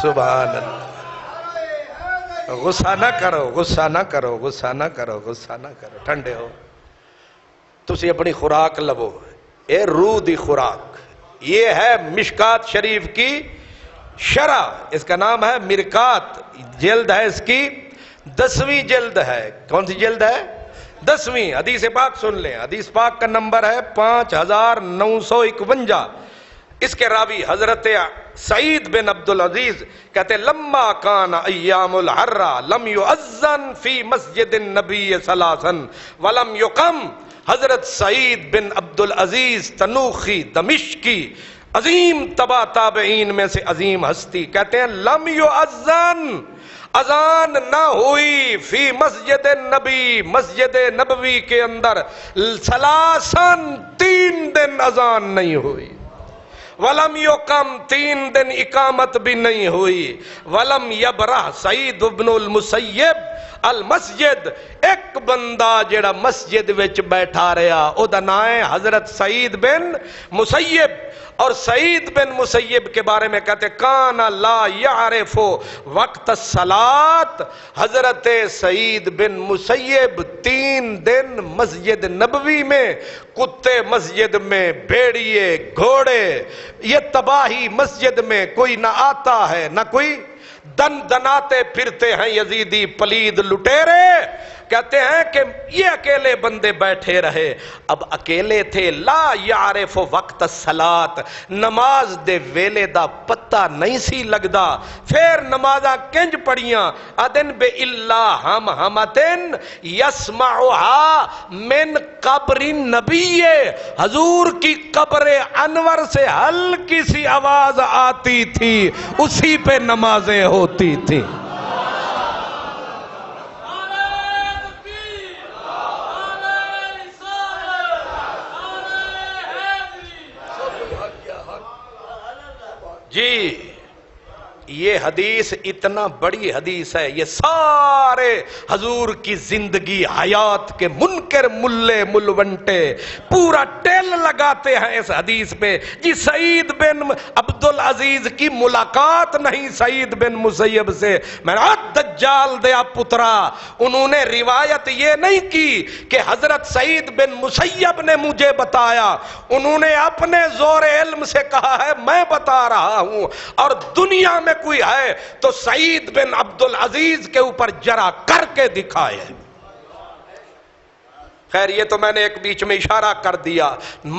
Speaker 4: سبحان اللہ. غصہ نہ کرو غصہ نہ کرو غصہ نہ کرو غصہ نہ کرو. ٹھنڈے ہو. تسی اپنی خوراک لبو. اے روح دی خوراک. یہ ہے مشکات شریف کی شرح. اس کا نام ہے مرکات. جلد ہے اس کی 10ویں جلد ہے. کون سی جلد ہے؟ 10ویں. حدیث پاک سن لیں. حدیث پاک کا نمبر ہے 5951. اس کے راوی حضرت سعید بن عبدالعزیز کہتے ہیں لما کان ایام الحرہ لم یؤذن فی مسجد النبی ثلاثا ولم یقم. حضرت سعید بن عبدالعزیز تنوخی دمشقی عظیم تبا تابعین میں سے عظیم ہستی کہتے ہیں لم یؤذن اذان نہ ہوئی فی مسجد النبی مسجد نبوی کے اندر ثلاثاً 3 دن اذان نہیں ہوئی. ولم یقم 3 دن اقامت بھی نہیں ہوئی. ولم یبرح سعید بن المسیب المسجد. ایک بندہ جڑا مسجد وچ بیٹھا رہا او دا نام ہے حضرت سعید بن مسیب. اور سعید بن مسیب کے بارے میں کہتے کان لا یعرف وقت الصلاۃ. حضرت سعید بن مسیب 3 دن مسجد نبوی میں کتے مسجد میں بھیڑیے گھوڑے یہ تباہی مسجد میں کوئی نہ آتا ہے نہ کوئی دن دناتے پھرتے ہیں یزیدی پلید لٹیرے. کہتے ہیں کہ یہ اکیلے بندے بیٹھے رہے. اب اکیلے تھے. لا یعرف وقت الصلاۃ. نماز دے ویلے دا پتہ نہیں سی لگدا. پھر نمازاں کنج پڑیاں ادن بے اللہ ہم ہمتن یسمعها من قبر نبی. حضور کی قبر انور سے ہلکی سی آواز آتی تھی اسی پہ نمازیں ہوتی تھی. جی یہ حدیث اتنا بڑی حدیث ہے. یہ سارے حضور کی زندگی حیات کے منکر ملے ملونٹے پورا ٹیل لگاتے ہیں اس حدیث پہ. جی سعید بن عبدالعزیز کی ملاقات نہیں سعید بن مسیب سے. میں نے دجال دیا پترا. انہوں نے روایت یہ نہیں کی کہ حضرت سعید بن مسیب نے مجھے بتایا. انہوں نے اپنے زور علم سے کہا ہے میں بتا رہا ہوں. اور دنیا میں کوئی ہے تو سعید بن عبدالعزیز کے اوپر جرا کر کے دکھائے. خیر یہ تو میں نے ایک بیچ میں اشارہ کر دیا.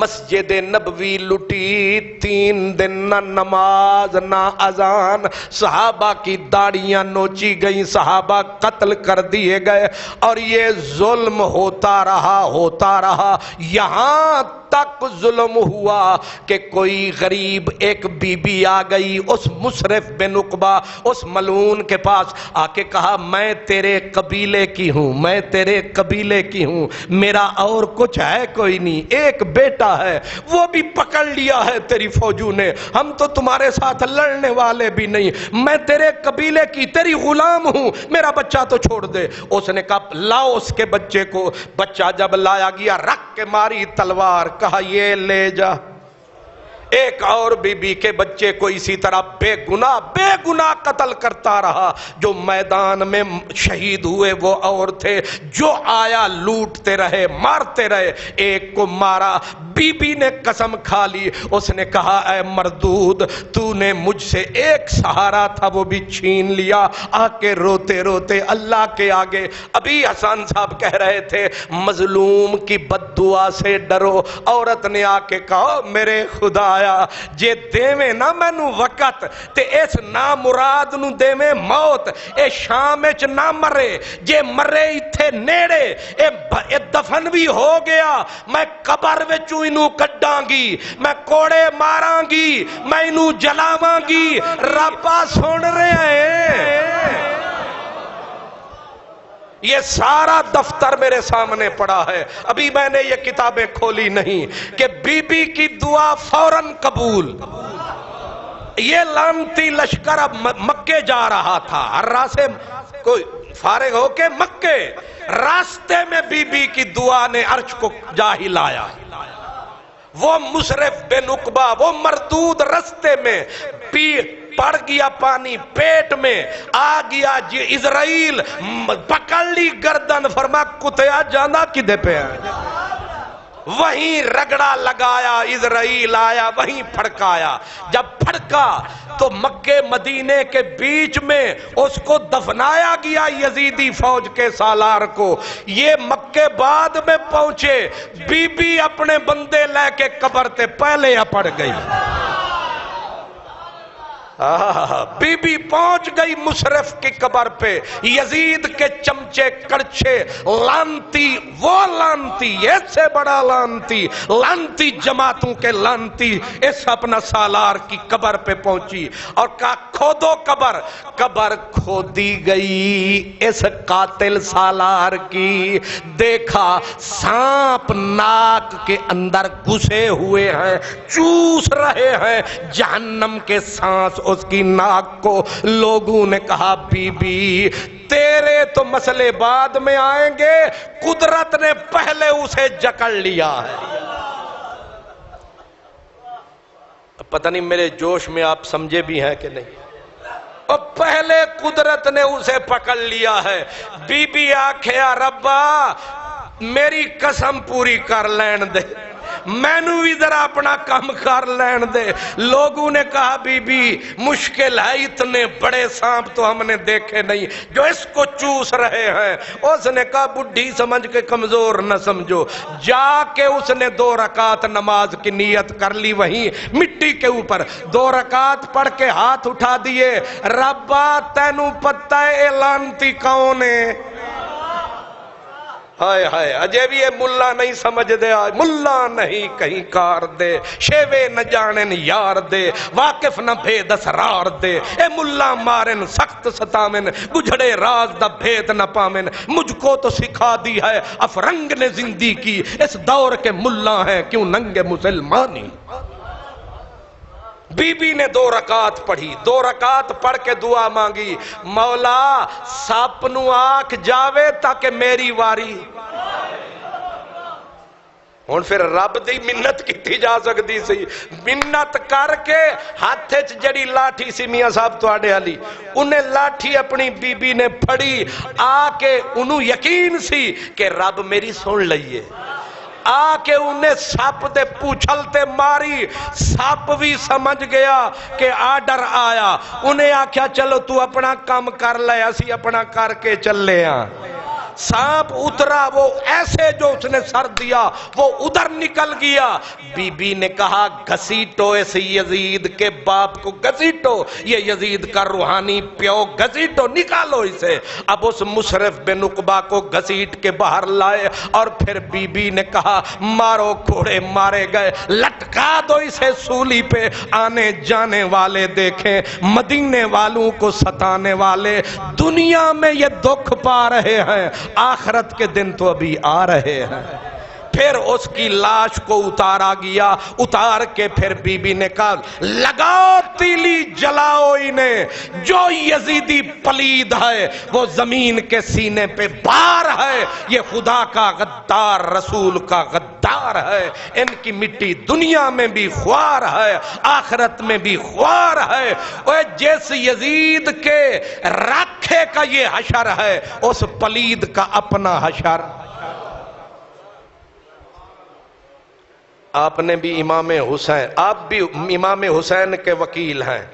Speaker 4: مسجد نبوی لٹی 3 دن نہ نماز نہ اذان. صحابہ کی داڑیاں نوچی گئیں. صحابہ قتل کر دیے گئے. اور یہ ظلم ہوتا رہا یہاں تک ظلم ہوا کہ کوئی غریب ایک بی بی آ گئی اس مصرف بن عقبہ اس ملعون کے پاس آ کے کہا میں تیرے قبیلے کی ہوں میں تیرے قبیلے کی ہوں. میرا اور کچھ ہے کوئی نہیں. ایک بیٹا ہے وہ بھی پکڑ لیا ہے تیری فوجوں نے. ہم تو تمہارے ساتھ لڑنے والے بھی نہیں. میں تیرے قبیلے کی تیری غلام ہوں. میرا بچہ تو چھوڑ دے. اس نے کہا لاؤ اس کے بچے کو. بچہ جب لایا گیا رکھ کے ماری تلوار. کہا یہ لے جا. ایک اور بی بی کے بچے کو اسی طرح بے گناہ قتل کرتا رہا. جو میدان میں شہید ہوئے وہ اور تھے. جو آیا لوٹتے رہے مارتے رہے. ایک کو مارا بی بی نے قسم کھا لی، اس نے کہا اے مردود، تو نے مجھ سے ایک سہارا تھا وہ بھی چھین لیا، آ کے روتے روتے اللہ کے آگے۔ ابھی حسن صاحب کہہ رہے تھے مظلوم کی بد دعا سے ڈرو، عورت نے آ کے کہا میرے خدایا جے دیویں نہ مینوں وقت تے اس نامراد نو دیویں موت، اے شام وچ نہ مرے، جے مرے ایتھے نیڑے اے دفن بھی ہو گیا، میں قبر وچوں اینو کڈاں گی، میں کوڑے ماراں گی، میں اینو جلاواں گی۔ ربا سن رہے ہیں، یہ سارا دفتر میرے سامنے پڑا ہے، ابھی میں نے یہ کتابیں کھولی نہیں، کہ بی بی کی دعا فوراً قبول۔ یہ لعنتی لشکر اب مکے جا رہا تھا، ہر سے کوئی فارغ ہو کے مکے، راستے میں بی بی کی دعا نے عرش کو جا ہلایا۔ وہ مصرف بن عقبہ، وہ مردود رستے میں پڑ گیا پانی پیٹ میں، آ گیا اسرائیل، پکڑ لی گردن، فرما کتیا جانا کدے پہ ہے، وہیں رگڑا لگایا، اسرائیل آیا وہیں پھڑکایا۔ جب پھڑکا تو مکے مدینے کے بیچ میں اس کو دفنایا گیا یزیدی فوج کے سالار کو۔ یہ مکے بعد میں پہنچے، بی بی اپنے بندے لے کے قبر تے پہلے پڑ گئی، بی بی پہنچ گئی مصرف کی قبر پہ، یزید کے چمچے کڑچے، لانتی، وہ لانتی، اس سے بڑا لانتی، لانتی جماعتوں کے لانتی اس اپنا سالار کی قبر پہ پہنچی اور کہا کھودو قبر۔ قبر کھودی گئی اس قاتل سالار کی، دیکھا سانپ ناک کے اندر گھسے ہوئے ہیں، چوس رہے ہیں جہنم کے سانس اس کی ناک کو۔ لوگوں نے کہا بی بی تیرے تو مسئلے بعد میں آئیں گے، قدرت نے پہلے اسے جکڑ لیا ہے۔ پتہ نہیں میرے جوش میں آپ سمجھے بھی ہیں کہ نہیں، اور پہلے قدرت نے اسے پکڑ لیا ہے۔ بی بی آکھیا ربا میری قسم پوری کر لین دے، مینو بھی ذرا اپنا کام کر لین دے۔ لوگوں نے کہا بی بی مشکل ہے، اتنے بڑے سانپ تو ہم نے دیکھے نہیں جو اس کو چوس رہے ہیں۔ اس نے کہا بڈھی سمجھ کے کمزور نہ سمجھو۔ جا کے اس نے 2 رکعت نماز کی نیت کر لی، وہیں مٹی کے اوپر 2 رکعت پڑھ کے ہاتھ اٹھا دیے، ربا تینوں پتہ ہے اے لعنتی کون ہے؟ ہائے ہائے، اجے بھی یہ ملا نہیں سمجھ دے، ملا نہیں کہیں کار دے، شیوے نہ جانن یار دے، واقف نہ بھید اسرار دے، اے ملا مارن سخت ستامن، بجھڑے راز دا بھید نہ پامن، مجھ کو تو سکھا دی ہے افرنگ نے زندگی کی، اس دور کے ملا ہیں کیوں ننگے مسلمانی۔ بی بی نے 2 رکعت پڑھی، 2 رکعت پڑھ کے دعا مانگی، مولا سپ نو آنکھ جاوے تاکہ میری واری۔ ہن پھر رب دی منت کیتی جا سکتی سی، منت کر کے ہاتھ وچ جڑی لاٹھی سی میاں صاحب تواڈے والی، انہیں لاٹھی اپنی بی بی نے پھڑی، آ کے انہوں یقین سی کہ رب میری سن لئیے، آ کے انہیں سپ دے پوچھلتے ماری، سپ بھی سمجھ گیا کہ آڈر آیا، انہیں آکھیا چلو تو اپنا کام کر لے، اسی اپنا کر کے چلے ہیں۔ سانپ اترا، وہ ایسے جو اس نے سر دیا وہ ادھر نکل گیا۔ بی بی نے کہا گھسیٹو اس یزید کے باپ کو، گھسیٹو یہ یزید کا روحانی پیو، گھسیٹو نکالو اسے۔ اب اس مصرف بن عقبہ کو گھسیٹ کے باہر لائے اور پھر بی بی نے کہا مارو، گھوڑے مارے گئے، لٹکا دو اسے سولی پہ، آنے جانے والے دیکھیں، مدینے والوں کو ستانے والے دنیا میں یہ دکھ پا رہے ہیں، آخرت کے دن تو ابھی آ رہے ہیں۔ پھر اس کی لاش کو اتارا گیا، اتار کے پھر بی بی نے کہا لگاؤ تیلی، جلاؤ انہیں، جو یزیدی پلید ہے وہ زمین کے سینے پہ بار ہے، یہ خدا کا غدار، رسول کا غدار ہے، ان کی مٹی دنیا میں بھی خوار ہے، آخرت میں بھی خوار ہے۔ اور جس یزید کے راکھے کا یہ حشر ہے، اس پلید کا اپنا حشر۔ آپ نے بھی امام حسین، آپ بھی امام حسین کے وکیل ہیں.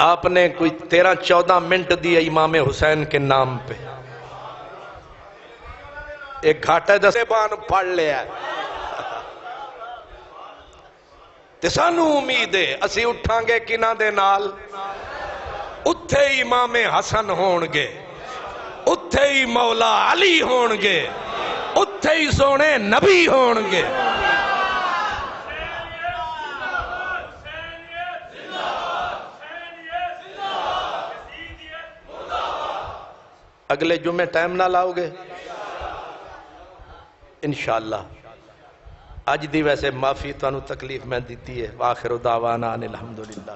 Speaker 4: آپ نے کوئی 13-14 منٹ دیا امام حسین کے نام پہ. ایک گھاٹا دسے بان پڑھ لیا تے سانو امید ہے اسی اٹھاں گے کناں دے نال، اتھے ہی امام حسن ہون گے، اتھے ہی مولا علی ہون گے، اتھے ہی سونے نبی ہون گے. اگلے جمعے ٹائم نہ لاؤ گے انشاءاللہ. اج دی ویسے معافی تانوں تکلیف میں دیتی ہے. وآخر دعوانا ان الحمدللہ.